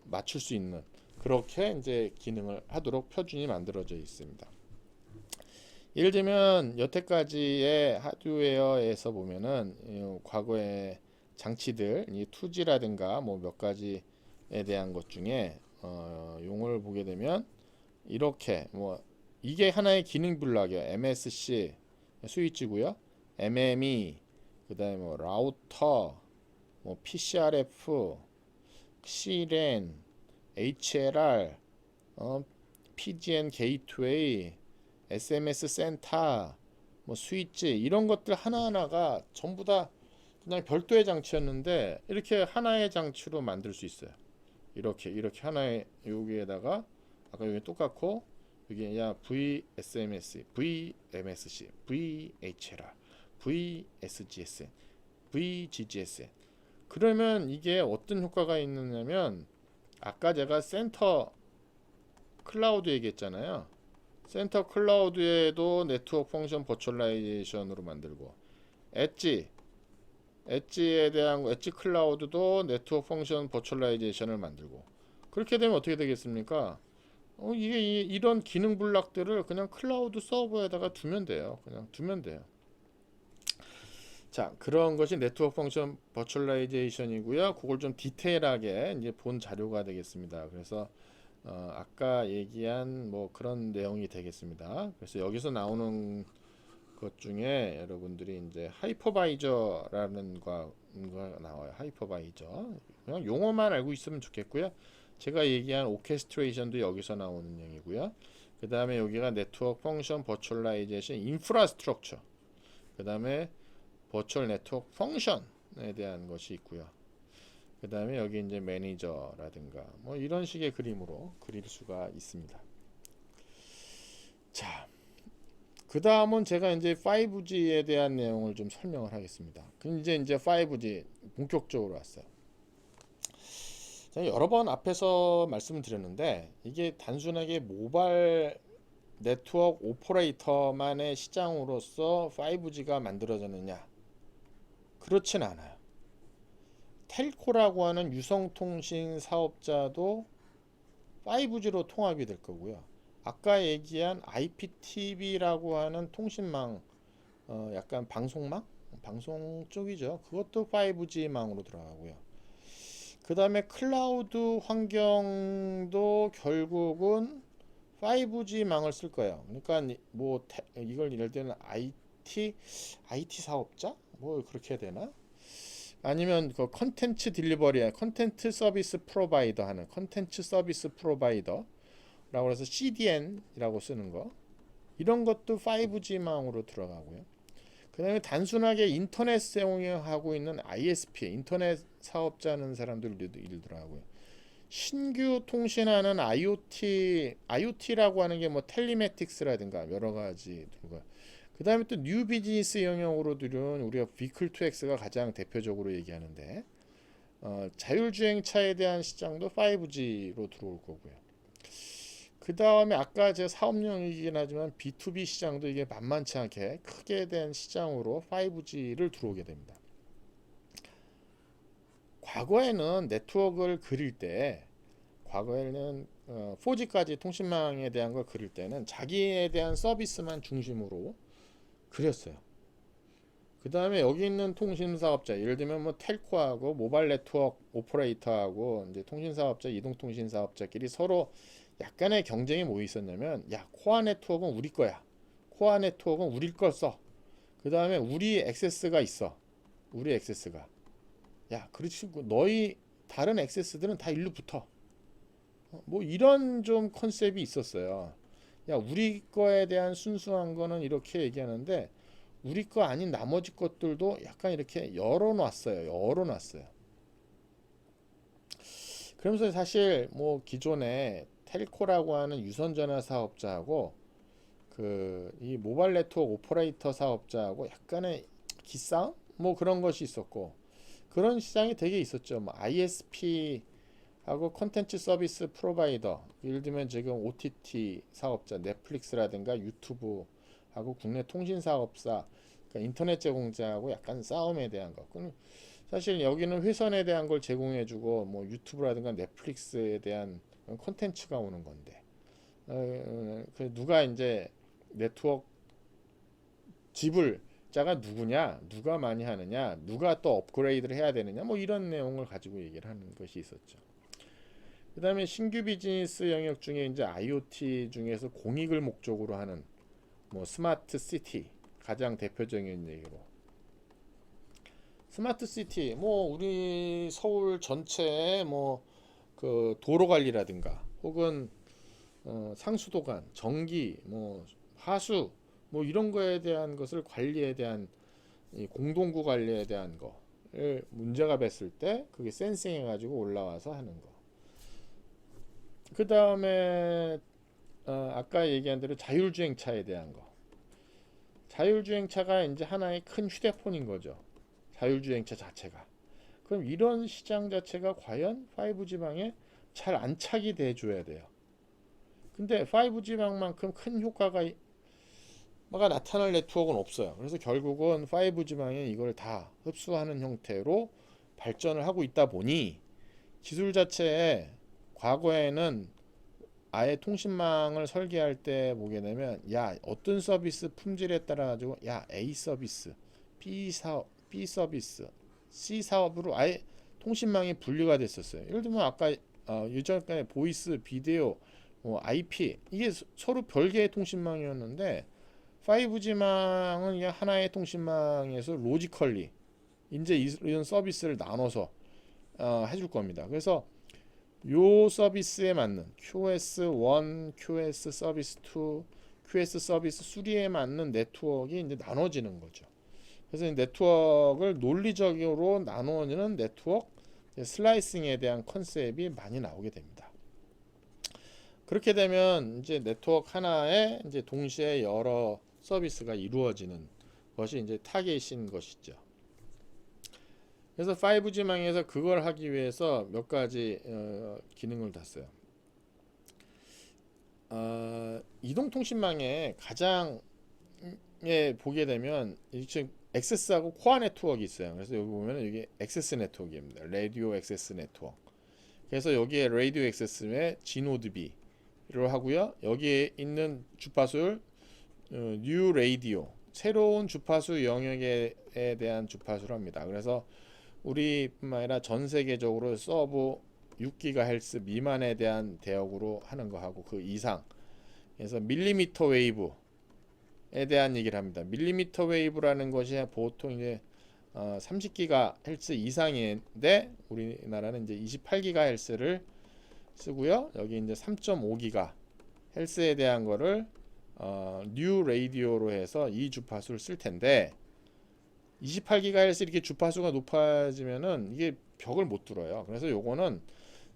맞출 수 있는 그렇게 이제 기능을 하도록 표준이 만들어져 있습니다. 예를 들면 여태까지의 하드웨어에서 보면은 과거의 장치들, 이 2G라든가 뭐 몇 가지에 대한 것 중에 용어를 보게 되면 이렇게 뭐 이게 하나의 기능 블록이에요. MSC 스위치고요. MME 그다음에 뭐 라우터, 뭐 PCRF, CLAN, HLR, PGN 게이트웨이, SMS 센터, 뭐 스위치 이런 것들 하나하나가 전부 다 그냥 별도의 장치였는데 이렇게 하나의 장치로 만들 수 있어요. 이렇게 하나의 여기에다가 아까 여기 똑같고 여기 그냥 VSMS, VMSC, VHLR, VSGSN, VGGSN 그러면 이게 어떤 효과가 있느냐면 아까 제가 센터 클라우드 얘기했잖아요. 센터 클라우드에도 네트워크 펑션 버추얼라이제이션으로 만들고 엣지에 대한 엣지 클라우드도 네트워크 펑션 버추얼라이제이션을 만들고 그렇게 되면 어떻게 되겠습니까? 이게 이런 기능 블록들을 그냥 클라우드 서버에다가 두면 돼요. 그냥 두면 돼요. 자, 그런 것이 네트워크 펑션 버추얼라이제이션이고요. 그걸 좀 디테일하게 이제 본 자료가 되겠습니다. 그래서 아까 얘기한 뭐 그런 내용이 되겠습니다. 그래서 여기서 나오는 것 중에 여러분들이 이제 하이퍼바이저라는 거 나와요. 하이퍼바이저. 그냥 용어만 알고 있으면 좋겠고요. 제가 얘기한 오케스트레이션도 여기서 나오는 내용이고요. 그 다음에 여기가 네트워크 펑션 버추얼라이제이션 인프라스트럭처. 그 다음에 버추얼 네트워크 펑션에 대한 것이 있고요. 그 다음에 여기 이제 매니저라든가 뭐 이런 식의 그림으로 그릴 수가 있습니다. 자, 그 다음은 제가 이제 5G에 대한 내용을 좀 설명을 하겠습니다. 그럼 이제 5G 본격적으로 왔어요. 여러 번 앞에서 말씀을 드렸는데 이게 단순하게 모바일 네트워크 오퍼레이터만의 시장으로서 5G가 만들어졌느냐? 그렇진 않아요. 텔코라고 하는 유성통신 사업자도 5G로 통합이 될 거고요. 아까 얘기한 IPTV라고 하는 통신망, 약간 방송망? 방송 쪽이죠. 그것도 5G망으로 들어가고요. 그 다음에 클라우드 환경도 결국은 5G망을 쓸 거예요. 그러니까 뭐 이걸 예를 들면 IT 사업자? 뭐 그렇게 해야 되나? 아니면 그 컨텐츠 딜리버리, 컨텐츠 서비스 프로바이더 하는 컨텐츠 서비스 프로바이더라고 해서 CDN이라고 쓰는 거 이런 것도 5G망으로 들어가고요. 그 다음에 단순하게 인터넷 사용하고 있는 ISP, 인터넷 사업자는 사람들도 들어가고요. 신규 통신하는 IoT라고 하는 게 뭐 텔리매틱스라든가 여러 가지 들어가요. 그 다음에 또 뉴 비즈니스 영역으로 들은 우리가 비클 투 X가 가장 대표적으로 얘기하는데 자율주행차에 대한 시장도 5G로 들어올 거고요. 그 다음에 아까 제가 사업용이긴 하지만 B2B 시장도 이게 만만치 않게 크게 된 시장으로 5G를 들어오게 됩니다. 과거에는 네트워크를 그릴 때 과거에는 4G까지 통신망에 대한 걸 그릴 때는 자기에 대한 서비스만 중심으로 그렸어요. 그 다음에 여기 있는 통신사업자 예를 들면 뭐 텔코하고 모바일 네트워크 오퍼레이터하고 이제 통신사업자 이동통신사업자끼리 서로 약간의 경쟁이 뭐 있었냐면 야 코어 네트워크는 우리 거야. 코어 네트워크는 우리 걸 써. 그 다음에 우리 액세스가 있어. 우리 액세스가 야 그렇지 너희 다른 액세스들은 다 일로 붙어. 뭐 이런 좀 컨셉이 있었어요. 야 우리 거에 대한 순수한 거는 이렇게 얘기하는데 우리 거 아닌 나머지 것들도 약간 이렇게 열어놨어요. 그러면서 사실 뭐 기존에 텔코라고 하는 유선전화 사업자하고 이 모바일 네트워크 오퍼레이터 사업자하고 약간의 기싸움 뭐 그런 것이 있었고, 그런 시장이 되게 있었죠. 뭐 ISP 하고 콘텐츠 서비스 프로바이더, 예를 들면 지금 OTT 사업자 넷플릭스라든가 유튜브 하고 국내 통신 사업사, 그러니까 인터넷 제공자하고 약간 싸움에 대한 거. 사실 여기는 회선에 대한 걸 제공해주고 뭐 유튜브라든가 넷플릭스에 대한 콘텐츠가 오는 건데, 누가 이제 네트워크 지불자가 누구냐, 누가 많이 하느냐, 누가 또 업그레이드를 해야 되느냐, 뭐 이런 내용을 가지고 얘기를 하는 것이 있었죠. 그 다음에 신규 비즈니스 영역 중에 이제 IoT 중에서 공익을 목적으로 하는 뭐 스마트 시티 가장 대표적인 얘기로, 스마트 시티 뭐 우리 서울 전체에 뭐 그 도로 관리라든가 혹은 상수도관, 전기, 뭐 하수, 뭐 이런 거에 대한 것을 관리에 대한 이 공동구 관리에 대한 거를 문제가 뵀을 때 그게 센싱해 가지고 올라와서 하는 거. 그 다음에 아까 얘기한 대로 자율주행차에 대한 거. 자율주행차가 이제 하나의 큰 휴대폰인 거죠. 자율주행차 자체가. 그럼 이런 시장 자체가 과연 5G망에 잘 안착이 돼줘야 돼요. 근데 5G망만큼 큰 효과가 나타날 네트워크는 없어요. 그래서 결국은 5G망에 이걸 다 흡수하는 형태로 발전을 하고 있다 보니, 기술 자체에 과거에는 아예 통신망을 설계할 때 보게 되면 어떤 서비스 품질에 따라 가지고 A 서비스, B 서비스, C 사업으로 아예 통신망이 분리가 됐었어요. 예를 들면 아까 유전간의 보이스, 비디오, IP 이게 서로 별개의 통신망이었는데 5G망은 그냥 하나의 통신망에서 로지컬리 이제 이런 서비스를 나눠서 해줄 겁니다. 그래서 요 서비스에 맞는 QS1, QS 서비스 2, QS 서비스 3에 맞는 네트워크가 이제 나눠지는 거죠. 그래서 이 네트워크를 논리적으로 나누어지는 네트워크 슬라이싱에 대한 컨셉이 많이 나오게 됩니다. 그렇게 되면 이제 네트워크 하나에 이제 동시에 여러 서비스가 이루어지는 것이 이제 타겟인 것이죠. 그래서 5G망에서 그걸 하기 위해서 몇 가지 기능을 das어요. 이동통신망에 가장 보게 되면 지금 액세스하고 코어 네트워크가 있어요. 그래서 여기 보면 이게 액세스 네트워크입니다. 라디오 액세스 네트워크. 그래서 여기에 라디오 액세스에 G노드 B로 하고요. 여기에 있는 주파수를 뉴 라디오, 새로운 주파수 영역에 대한 주파수를 합니다. 그래서 우리뿐만 아니라 전 세계적으로 서브 6GHz 미만에 대한 대역으로 하는 거 하고 그 이상, 그래서 밀리미터 웨이브에 대한 얘기를 합니다. 밀리미터 웨이브라는 것이 보통 이제 30GHz 이상인데 우리나라는 이제 28GHz를 쓰고요. 여기 이제 3.5GHz에 대한 거를 뉴 라디오로 해서 이 주파수를 쓸 텐데, 28GHz 이렇게 주파수가 높아지면은 이게 벽을 못 뚫어요. 그래서 요거는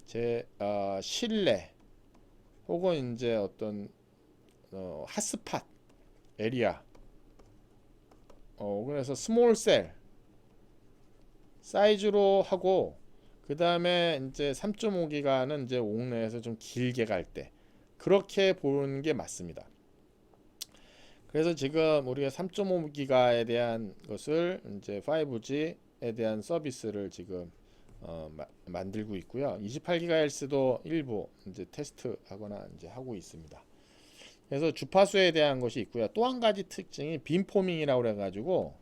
제 실내 혹은 이제 어떤 핫스팟 에리아, 그래서 스몰 셀 사이즈로 하고, 그 다음에 이제 3.5기가는 이제 옥내에서 좀 길게 갈 때 그렇게 보는 게 맞습니다. 그래서 지금 우리가 3.5기가에 대한 것을 이제 5G에 대한 서비스를 지금 만들고 있고요. 28GHz도 일부 이제 테스트하거나 이제 하고 있습니다. 그래서 주파수에 대한 것이 있고요. 또 한 가지 특징이 빔포밍이라고 해가지고,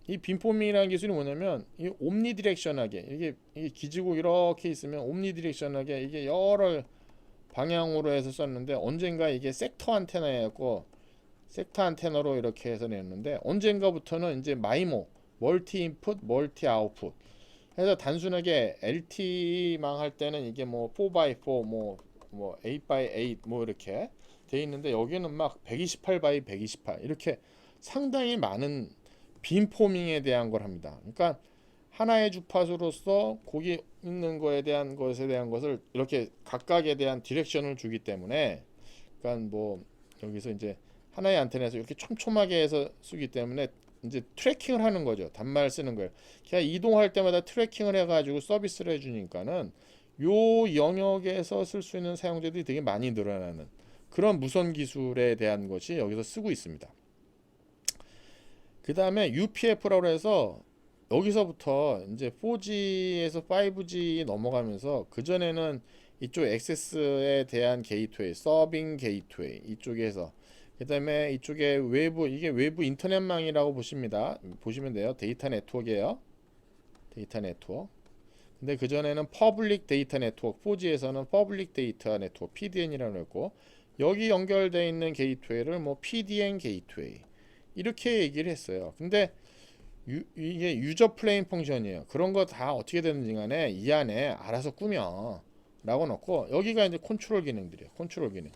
이 빔포밍이라는 기술이 뭐냐면 이 옴니디렉션하게 이게 기지고 이렇게 있으면 옴니디렉션하게 이게 여러 방향으로 해서 썼는데, 언젠가 이게 섹터 안테나였고 섹터 안테나로 이렇게 해서 냈는데, 언젠가부터는 이제 마이모 멀티 인풋 멀티 아웃풋 해서 단순하게 LTE망 할 때는 이게 뭐 4x4 뭐 8x8 뭐 이렇게 돼 있는데, 여기는 막 128x128 이렇게 상당히 많은 빔포밍에 대한 걸 합니다. 그러니까 하나의 주파수로서 거기 있는 거에 대한 것을 이렇게 각각에 대한 디렉션을 주기 때문에, 그러니까 뭐 여기서 이제 하나의 안테나에서 이렇게 촘촘하게 해서 쓰기 때문에 이제 트래킹을 하는 거죠. 단말 쓰는 거예요. 그냥 이동할 때마다 트래킹을 해가지고 서비스를 해주니까는 요 영역에서 쓸 수 있는 사용자들이 되게 많이 늘어나는 그런 무선 기술에 대한 것이 여기서 쓰고 있습니다. 그 다음에 UPF라고 해서 여기서부터 이제 4G에서 5G 넘어가면서 그전에는 이쪽 액세스에 대한 게이트웨이, 서빙 게이트웨이 이쪽에서, 그 다음에 이쪽에 외부, 이게 외부 인터넷망이라고 보시면 돼요. 데이터 네트워크예요. 데이터 네트워크. 근데 그전에는 퍼블릭 데이터 네트워크, 4G에서는 퍼블릭 데이터 네트워크 PDN이라고 했고, 여기 연결되어 있는 게이트웨이를 뭐 PDN 게이트웨이 이렇게 얘기를 했어요. 근데 이게 유저 플레인 펑션이에요. 그런 거 다 어떻게 되는지 간에 이 안에 알아서 꾸며 라고 넣고, 여기가 이제 컨트롤 기능들이에요. 컨트롤 기능.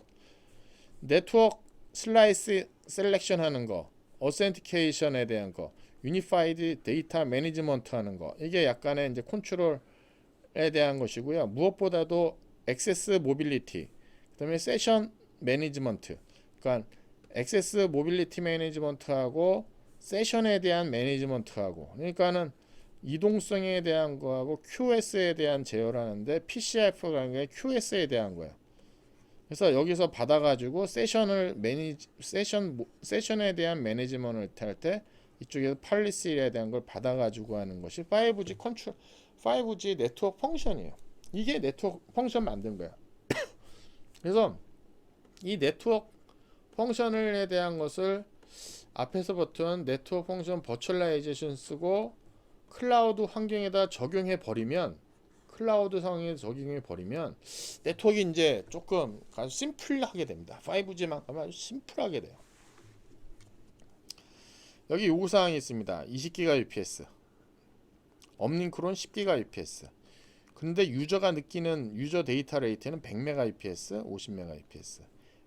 네트워크 슬라이스 셀렉션 하는 거, 어센티케이션에 대한 거, 유니파이드 데이터 매니지먼트 하는 거, 이게 약간의 이제 컨트롤에 대한 것이고요. 무엇보다도 액세스 모빌리티, 그다음에 세션 매니지먼트, 그러니까 액세스 모빌리티 매니지먼트하고 세션에 대한 매니지먼트하고, 그러니까는 이동성에 대한 거하고 QS에 대한 제어를 하는데, PCIF라는 게 QS에 대한 거예요. 그래서 여기서 받아가지고 세션에 대한 매니지먼트를 할 때 이쪽에서 팔리시에 대한 걸 받아가지고 하는 것이 5G 컨트롤, 5G 네트워크 펑션이에요. 이게 네트워크 펑션 만든 거예요. 그래서 이 네트워크 펑션에 대한 것을 앞에서부터 네트워크 펑션 버추얼라이제이션 쓰고 클라우드 환경에다 적용해 버리면, 클라우드 상황에 적용해 버리면 네트워크가 이제 조금 아주 심플하게 됩니다. 5G만 가면 아주 심플하게 돼요. 여기 요구사항이 있습니다. 20Gbps, 업링크론 10Gbps. 근데 유저가 느끼는 유저 데이터 레이트는 100Mbps, 50Mbps.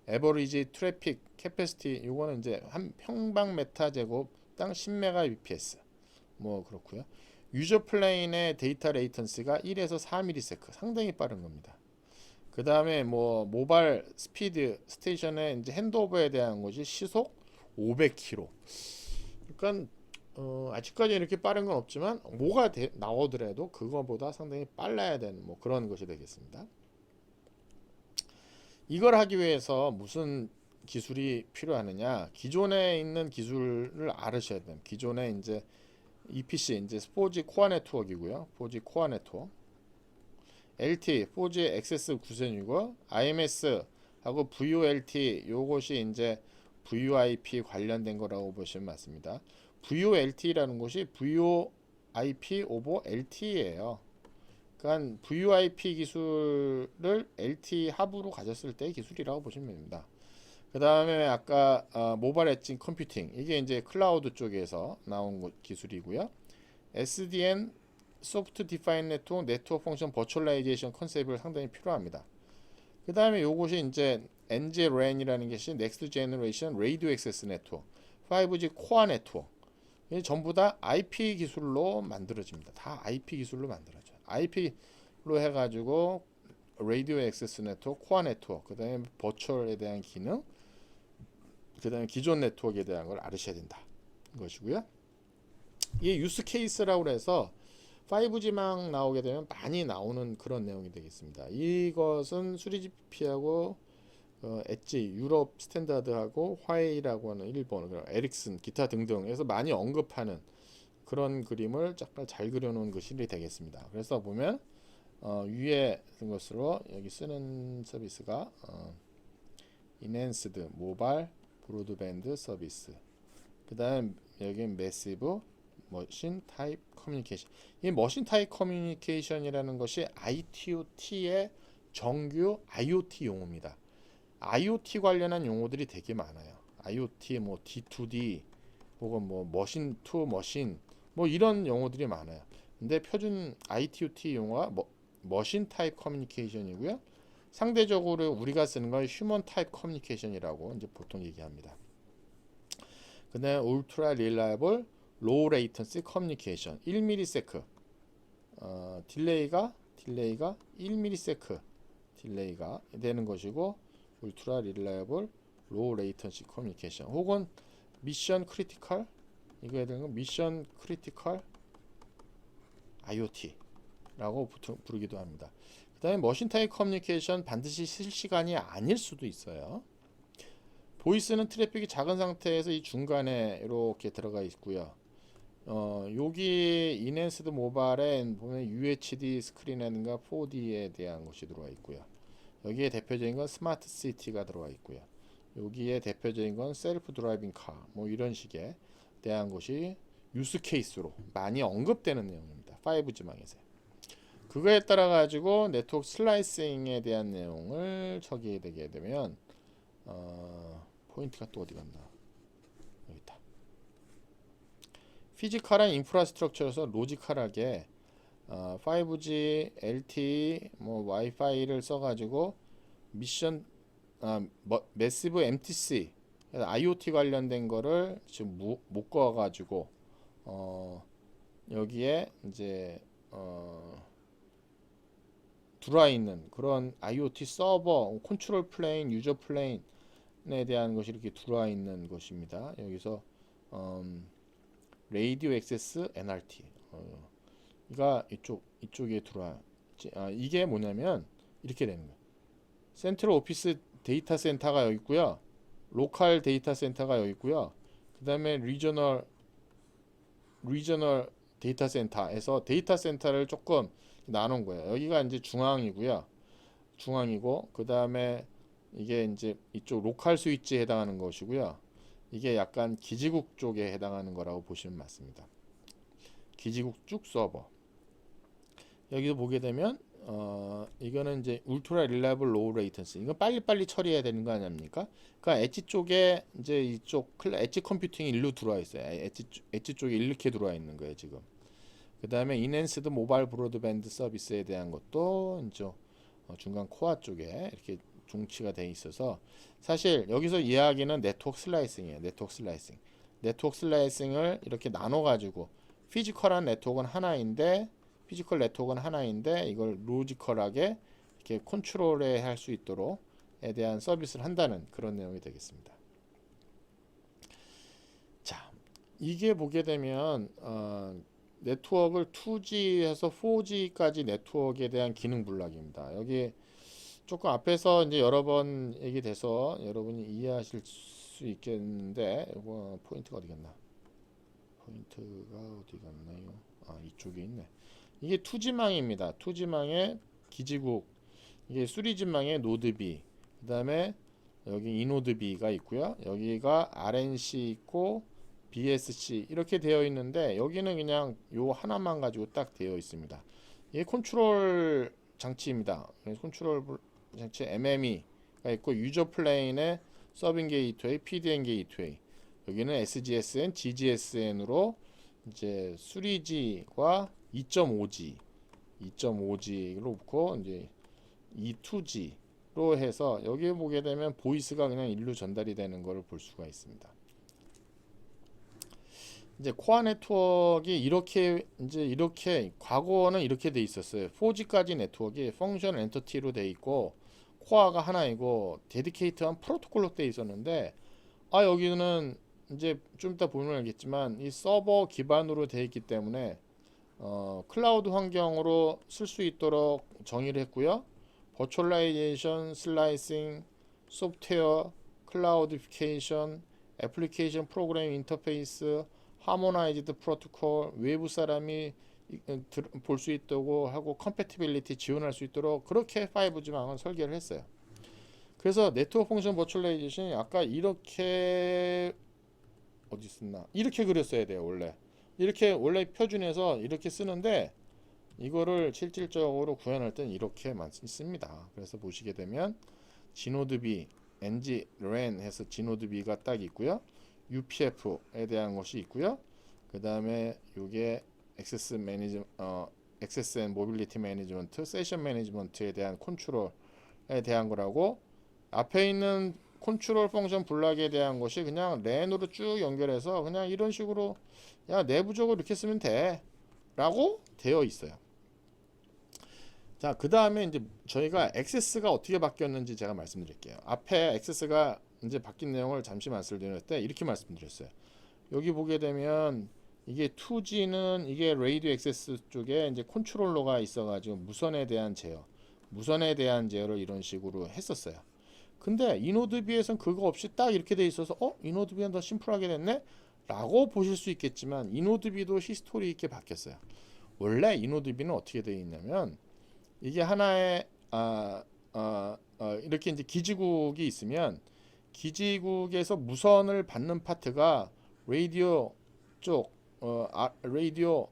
에버리지 트래픽 캐패시티, 요거는 이제 한 평방메타 제곱당 10Mbps. 뭐 그렇고요. 유저 플레인의 데이터 레이턴시가 1에서 4ms, 상당히 빠른 겁니다. 그 다음에 뭐 모바일 스피드 스테이션의 이제 핸드오버에 대한 것이 시속 500km. 그러니까 아직까지 이렇게 빠른 건 없지만 뭐가 나오더라도 그거보다 상당히 빨라야 되는 뭐 그런 것이 되겠습니다. 이걸 하기 위해서 무슨 기술이 필요하느냐? 기존에 있는 기술을 알으셔야 돼요. 기존에 이제 EPC 이제 4G 코어 네트워크이고요. 4G 코어 네트워크. LT 4G 액세스 구현이고, IMS 하고 VoLT 요것이 이제 VoIP 관련된 거라고 보시면 맞습니다. VoLT라는 것이 VoIP 오버 LTE예요. 그러니까 VoIP 기술을 LTE 합으로 가졌을 때의 기술이라고 보시면 됩니다. 그 다음에 아까 모바일 엣지 컴퓨팅, 이게 이제 클라우드 쪽에서 나온 기술이고요. SDN 소프트 디파인 네트워크, 네트워크 펑션 버추얼라이제이션 컨셉을 상당히 필요합니다. 그 다음에 요것이 이제 NGRAN이라는 것이 넥스트 제너레이션 레이디오 액세스 네트워크, 5G 코어 네트워크. 이 전부 다 IP 기술로 만들어집니다. 다 IP 기술로 만들어져요. IP로 해가지고 라디오 액세스 네트워크, 코어 네트워크, 그 다음에 버추얼에 대한 기능, 그 다음에 기존 네트워크에 대한 걸 알으셔야 된다 것이고요. 이게 유스 케이스라고 해서 5G망 나오게 되면 많이 나오는 그런 내용이 되겠습니다. 이것은 3GP하고 엣지, 유럽 스탠다드하고 화웨이라고 하는 일본, 에릭슨, 기타 등등에서 많이 언급하는 그런 그림을 잘 그려놓은 것이 되겠습니다. 그래서 보면 위에 쓴 것으로 여기 쓰는 서비스가 Enhanced 모바일 브로드밴드 서비스, 그 다음 여기 매시브 머신 타입 커뮤니케이션. 이 머신 타입 커뮤니케이션이라는 것이 IoT의 정규 IoT 용어입니다. IoT 관련한 용어들이 되게 많아요. IoT 뭐 D2D 혹은 뭐 머신 투 머신 뭐 이런 용어들이 많아요. 근데 표준 IoT 용어가 머신 타입 커뮤니케이션이고요. 상대적으로 우리가 쓰는 건 휴먼 타입 커뮤니케이션이라고 이제 보통 얘기합니다. 그다음에 울트라 릴라이블 로우 레이턴시 커뮤니케이션 1ms 딜레이가 1ms 딜레이가 되는 것이고 울트라 릴라이블 로우 레이턴시 커뮤니케이션 혹은 미션 크리티컬 이거에 대한 건 미션 크리티컬 IoT라고 부르기도 합니다. 그 다음에 머신 타입 커뮤니케이션 반드시 실시간이 아닐 수도 있어요. 보이스는 트래픽이 작은 상태에서 이 중간에 이렇게 들어가 있고요. 여기 인핸스드 모바일에 보면 UHD 스크린이라든가 4D에 대한 것이 들어와 있고요. 여기에 대표적인 건 스마트 시티가 들어와 있고요. 여기에 대표적인 건 셀프 드라이빙 카 뭐 이런 식의 대한 것이 유스 케이스로 많이 언급되는 내용입니다. 5G망에서. 그거에 따라 가지고 네트워크 슬라이싱에 대한 내용을 처리하게 되게 되면 포인트가 또 어디 갔나? 여기 있다. 피지컬한 인프라스트럭처에서 로지컬하게 5G, LTE, 뭐 와이파이를 써가지고 미션 매시브 MTC IoT 관련된 거를 지금 묶어가지고 여기에 이제 들어와 있는 그런 IoT 서버, 컨트롤 플레인, 유저 플레인에 대한 것이 이렇게 들어와 있는 것입니다. 여기서 레이디오 액세스 NRT 이가 이쪽에 들어와. 이게 뭐냐면 이렇게 되는 거예요. 센트럴 오피스 데이터 센터가 여기 있고요. 로컬 데이터 센터가 여기 있고요. 그 다음에 리저널 데이터 센터에서 데이터 센터를 조금 나눈 거예요. 여기가 이제 중앙이고요. 중앙이고 그 다음에 이게 이제 이쪽 로컬 스위치에 해당하는 것이고요. 이게 약간 기지국 쪽에 해당하는 거라고 보시면 맞습니다. 기지국 쪽 서버. 여기도 보게 되면 이거는 이제 울트라 릴라이블 로우 레이턴시. 이거 빨리빨리 처리해야 되는 거 아닙니까? 그러니까 엣지 쪽에 이제 이쪽 엣지 컴퓨팅이 일로 들어와 있어요. 엣지 쪽에 이렇게 들어와 있는 거예요, 지금. 그다음에 인핸스드 모바일 브로드밴드 서비스에 대한 것도 이제 중간 코어 쪽에 이렇게 종치가 돼 있어서 사실 여기서 이야기는 네트워크 슬라이싱이에요. 네트워크 슬라이싱을 이렇게 나눠 가지고 피지컬 네트워크는 하나인데 이걸 로지컬하게 이렇게 컨트롤해 할 수 있도록에 대한 서비스를 한다는 그런 내용이 되겠습니다. 자, 이게 보게 되면 네트워크를 2G에서 4G까지 네트워크에 대한 기능 분락입니다. 여기 조금 앞에서 이제 여러 번 얘기돼서 여러분이 이해하실 수 있겠는데 이거 포인트가 어디 갔나? 포인트가 어디 갔나요? 이쪽에 있네. 이게 2G망입니다. 2G망의 기지국, 이게 3G망의 노드 B, 그 다음에 여기 이노드 B가 있고요. 여기가 RNC 있고 BSC 이렇게 되어 있는데 여기는 그냥 요 하나만 가지고 딱 되어 있습니다. 이게 컨트롤 장치입니다. 컨트롤 장치 MME가 있고 유저 플레인의 서빙 게이트웨이, PDN 게이트웨이. 여기는 SGSN, GGSN으로 이제 3G과 2.5G로 놓고 이제 2G로 해서 여기 보게 되면 보이스가 그냥 일로 전달이 되는 것을 볼 수가 있습니다. 이제 코어 네트워크가 이렇게 과거는 이렇게 돼 있었어요. 4G까지 네트워크가 펑션 엔터티로 돼 있고 코어가 하나이고 데디케이트한 프로토콜로 돼 있었는데 여기는 이제 좀 이따 보면 알겠지만 이 서버 기반으로 돼 있기 때문에 클라우드 환경으로 쓸 수 있도록 정의를 했고요. 버추얼라이제이션, 슬라이싱, 소프트웨어, 클라우디피케이션, 애플리케이션 프로그램 인터페이스, 하모나이즈드 프로토콜, 외부 사람이 볼 수 있도록 하고 컴패티빌리티 지원할 수 있도록 그렇게 5G망은 설계를 했어요. 그래서 네트워크 펑션 버추얼라이제이션이 아까 이렇게 어디 썼나? 이렇게 그렸어야 돼요, 원래. 이렇게 원래 표준에서 이렇게 쓰는데 이거를 실질적으로 구현할 땐 이렇게만 씁니다. 그래서 보시게 되면 지노드B, NG-RAN 해서 지노드B가 딱 있고요. UPF에 대한 것이 있고요. 그 다음에 이게 액세스 앤 모빌리티 매니지먼트, 세션 매니지먼트에 대한 컨트롤에 대한 거라고 앞에 있는 컨트롤 펑션 블락에 대한 것이 그냥 랜으로 쭉 연결해서 그냥 이런 식으로 내부적으로 이렇게 쓰면 돼 라고 되어 있어요. 자, 그 다음에 이제 저희가 액세스가 어떻게 바뀌었는지 제가 말씀드릴게요. 앞에 액세스가 이제 바뀐 내용을 잠시 말씀드릴 때 이렇게 말씀드렸어요. 여기 보게 되면 이게 2G는 이게 레이디오 액세스 쪽에 이제 컨트롤러가 있어가지고 무선에 대한 제어를 이런 식으로 했었어요. 근데 이노드비에선 그거 없이 딱 이렇게 돼 있어서 이노드비는 더 심플하게 됐네? 라고 보실 수 있겠지만 이노드비도 히스토리 있게 바뀌었어요. 원래 이노드비는 어떻게 되어 있냐면 이게 하나의 이렇게 이제 기지국이 있으면 기지국에서 무선을 받는 파트가 라디오 쪽 라디오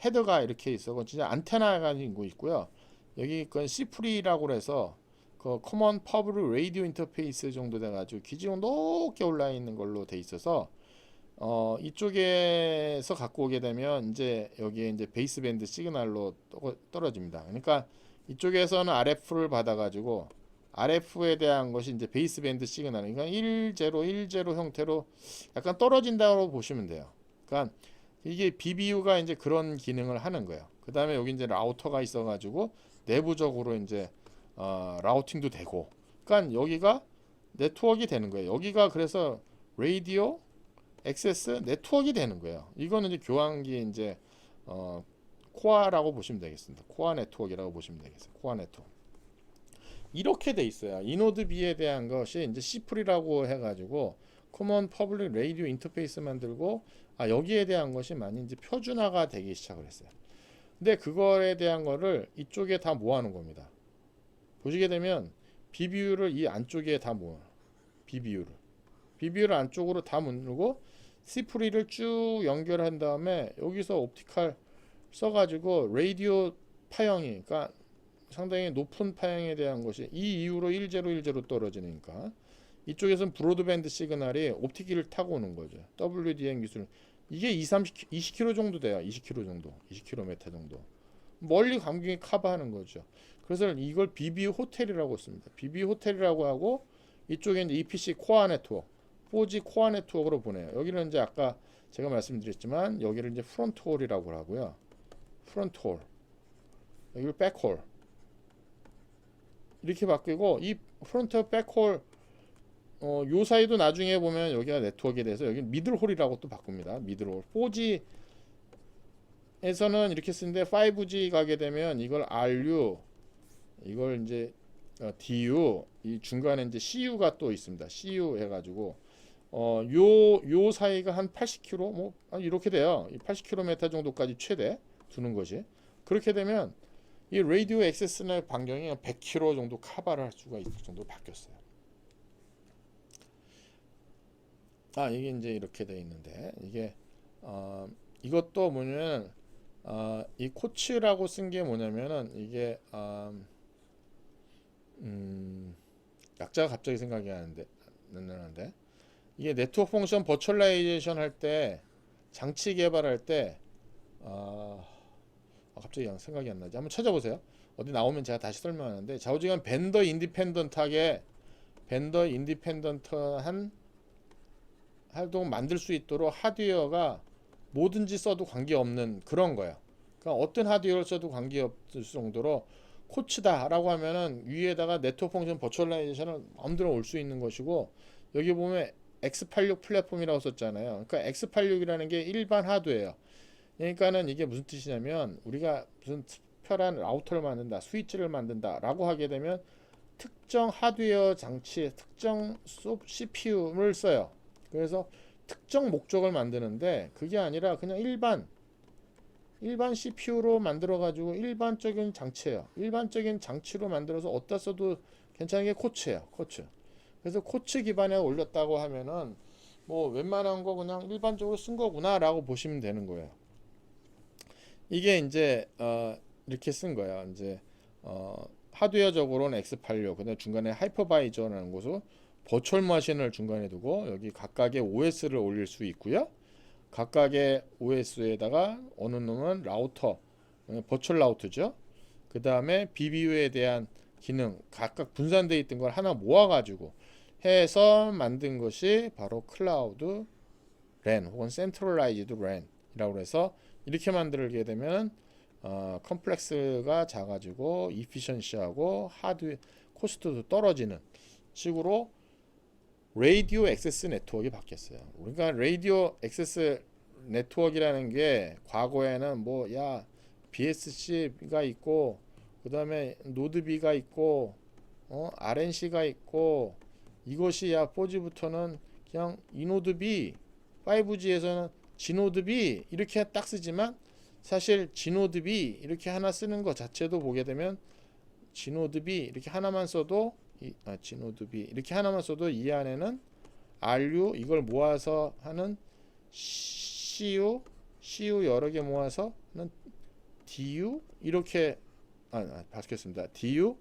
헤더가 이렇게 있어. 진짜 안테나가 있고요. 여기 건 시프리라고 해서 그 커먼 퍼블릭 라디오 인터페이스 정도 돼가지고 기지국 높게 올라 있는 걸로 돼 있어서 이쪽에서 갖고 오게 되면 이제 여기에 이제 베이스밴드 시그널로 떨어집니다. 그러니까 이쪽에서는 RF를 받아가지고 RF에 대한 것이 이제 베이스밴드 시그널, 그러니까 1010 형태로 약간 떨어진다고 보시면 돼요. 그러니까 이게 BBU가 이제 그런 기능을 하는 거예요. 그 다음에 여기 이제 라우터가 있어가지고 내부적으로 이제 라우팅도 되고, 그러니까 여기가 네트워크가 되는 거예요. 여기가 그래서 라디오 액세스 네트워크가 되는 거예요. 이거는 이제 교환기 이제 코어라고 보시면 되겠습니다. 코어 네트워크라고 보시면 되겠어요. 코어 네트워크. 이렇게 돼 있어요. 이노드 B에 대한 것이 이제 C풀이라고 해가지고 커먼 퍼블릭 라디오 인터페이스 만들고 여기에 대한 것이 많이 이제 표준화가 되기 시작을 했어요. 근데 그거에 대한 거를 이쪽에 다 모아놓은 겁니다. 보시게 되면 BBU를 이 안쪽에 다 모아. BBU를 안쪽으로 다 모으고 C풀이를 쭉 연결한 다음에 여기서 옵티컬 써가지고 라디오 파형이, 그러니까 상당히 높은 파형에 대한 것이 이 이후로 1010 떨어지니까 이쪽에서는 브로드밴드 시그널이 옵티키를 타고 오는 거죠. WDM 기술. 이게 20km 정도 돼요. 20km 정도. 20km 정도. 멀리 감경이 커버하는 거죠. 그래서 이걸 BB 호텔이라고 씁니다. BB 호텔이라고 하고 이쪽에 이제 EPC 코어 네트워크, 4G 코어 네트워크로 보내요. 여기는 이제 아까 제가 말씀드렸지만 여기를 이제 프론트홀이라고 하고요. 프론트홀. 여기를 백홀. 이렇게 바뀌고 이 프론트 백홀 요 사이도 나중에 보면 여기가 네트워크에 대해서 여기 미들홀이라고 또 바꿉니다. 미들홀. 4G에서는 이렇게 쓰는데 5G 가게 되면 이걸 RU, 이걸 이제 DU, 이 중간에 이제 CU가 또 있습니다. CU 해가지고 요 사이가 한 80km 뭐 이렇게 돼요. 80km 정도까지 최대 두는 것이. 그렇게 되면 이 라디오 액세스의 반경이 100km 정도 커버를 할 수가 있을 정도로 바뀌었어요. 이게 이제 이렇게 돼 있는데 이게 이것도 뭐냐면 이 코치라고 쓴 게 뭐냐면은 이게 약자가 갑자기 생각이 안 나는데 이게 네트워크 펑션 버추얼라이제이션 할 때 장치 개발할 때 갑자기 생각이 안 나지. 한번 찾아보세요. 어디 나오면 제가 다시 설명하는데 좌우지간 벤더 인디펜던트한 활동 만들 수 있도록 하드웨어가 뭐든지 써도 관계없는 그런 거예요. 그러니까 어떤 하드웨어를 써도 관계없을 정도로 코치다라고 하면은 위에다가 네트워크 펑션 버추얼라이제이션을 마음대로 올 수 있는 것이고, 여기 보면 X86 플랫폼이라고 썼잖아요. 그러니까 X86이라는 게 일반 하드웨어. 그러니까는 이게 무슨 뜻이냐면 우리가 무슨 특별한 라우터를 만든다, 스위치를 만든다라고 하게 되면 특정 하드웨어 장치, 특정 CPU를 써요. 그래서 특정 목적을 만드는데 그게 아니라 그냥 일반 CPU로 만들어 가지고 일반적인 장치예요. 일반적인 장치로 만들어서 어디다 써도 괜찮은 게 코치예요. 코치. 그래서 코치 기반에 올렸다고 하면은 뭐 웬만한 거 그냥 일반적으로 쓴 거구나라고 보시면 되는 거예요. 이게 이제 이렇게 쓴 거야. 이제 하드웨어적으로는 X86, 그다음 중간에 하이퍼바이저라는 곳으로 버추얼 머신을 중간에 두고 여기 각각의 OS를 올릴 수 있고요. 각각의 OS에다가 어느 놈은 라우터, 버추얼 라우터죠. 그 다음에 BBU에 대한 기능 각각 분산되어 있던 걸 하나 모아가지고 해서 만든 것이 바로 클라우드 랜 혹은 센트럴라이즈드 랜이라고 해서 이렇게 만들게 되면 컴플렉스가 작아지고 이피션시하고 하드 코스트도 떨어지는 식으로 라디오 액세스 네트워크가 바뀌었어요. 그러니까 라디오 액세스 네트워크라는 게 과거에는 뭐 야 BSC가 있고 그다음에 노드비가 있고 RNC가 있고 이것이 야 4G부터는 그냥 이노드비 5G에서는 지노드비 이렇게 딱 쓰지만 사실 지노드비 이렇게 하나 쓰는 것 자체도 보게 되면 지노드비 이렇게 하나만 써도 지노드비 이렇게 하나만 써도 이 안에는 RU 이걸 모아서 하는 CU 여러 개 모아서 하는 DU 이렇게 바뀌었습니다. DU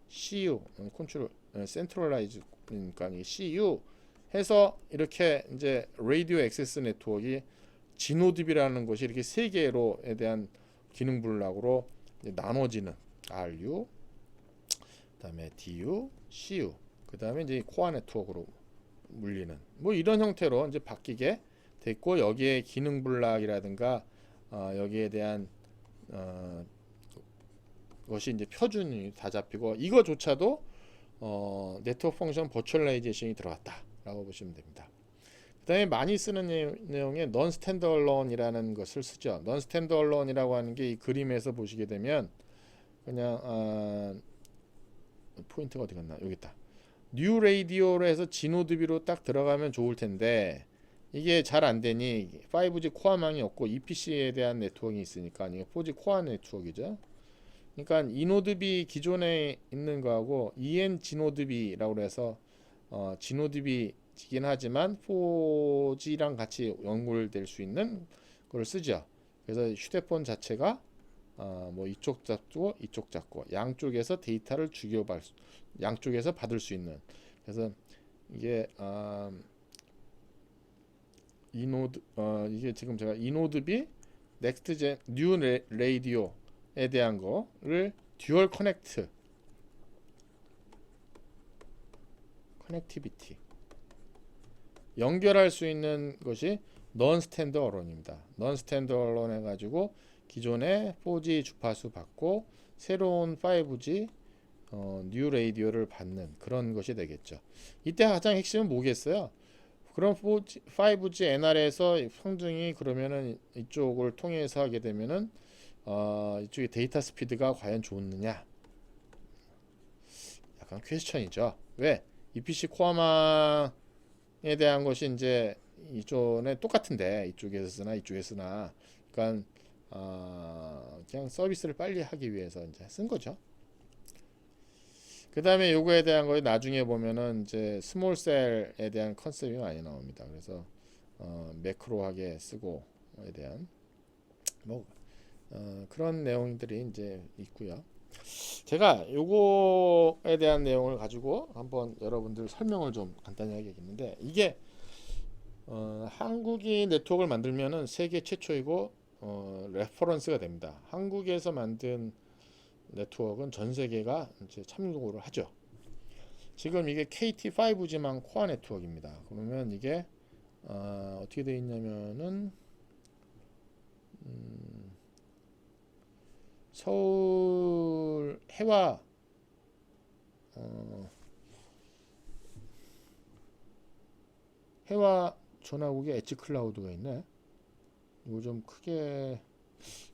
CU 컨트롤 센트럴라이즈 그러니까 CU 해서 이렇게 이제 라디오 액세스 네트워크가 지노드비라는 것이 이렇게 세 개로에 대한 기능 블록으로 나눠지는 RU 그다음에 DU, CU 그다음에 이제 코어 네트워크로 물리는 뭐 이런 형태로 이제 바뀌게 됐고 여기에 기능 블록이라든가 여기에 대한 것이 이제 표준이 다 잡히고 이거조차도 네트워크 펑션 버추얼라이제이션이 들어갔다라고 보시면 됩니다. 그다음에 많이 쓰는 내용에 non standalone이라는 것을 쓰죠. non standalone이라고 하는 게 이 그림에서 보시게 되면 그냥 포인트가 어디 갔나? 여기 있다. 뉴 라디오로 해서 지노드비로 딱 들어가면 좋을 텐데 이게 잘 안 되니 5G 코어망이 없고 EPC에 대한 네트워크가 있으니까 이게 4G 코어 네트워크이죠. 그러니까 이노드비 기존에 있는 거하고 EN 지노드비라고 해서 지노드비이긴 하지만 4G랑 같이 연결될 수 있는 걸 쓰죠. 그래서 휴대폰 자체가 뭐 이쪽 잡고 이쪽 잡고 양쪽에서 데이터를 양쪽에서 받을 수 있는 그래서 이게 이게 지금 제가 이노드비 넥스트젠 뉴 라디오에 대한 거를 듀얼 커넥티비티 연결할 수 있는 것이 non standalone입니다. non standalone 해가지고 기존의 4G 주파수 받고 새로운 5G 뉴 라디오를 받는 그런 것이 되겠죠. 이때 가장 핵심은 뭐겠어요? 그럼 5G NR에서 성능이 그러면은 이쪽을 통해서 하게 되면은 이쪽에 데이터 스피드가 과연 좋느냐? 약간 퀘스천이죠. 왜? EPC 코어망에 대한 것이 이제 이쪽에 똑같은데 이쪽에서 쓰나 이쪽에서 쓰나 그러니까 그냥 서비스를 빨리 하기 위해서 이제 쓴 거죠. 그 다음에 요거에 대한 거에 나중에 보면은 이제 스몰셀에 대한 컨셉이 많이 나옵니다. 그래서 매크로하게 쓰고에 대한 뭐 그런 내용들이 이제 있고요. 제가 요거에 대한 내용을 가지고 한번 여러분들 설명을 좀 간단히 하겠는데 이게 한국이 네트워크를 만들면은 세계 최초이고 레퍼런스가 됩니다. 한국에서 만든 네트워크는 전 세계가 이제 참고를 하죠. 지금 이게 KT 5G만 코어 네트워크입니다. 그러면 이게 어떻게 되어 있냐면은 서울 해와 전화국에 엣지 클라우드가 있네. 이거 좀 크게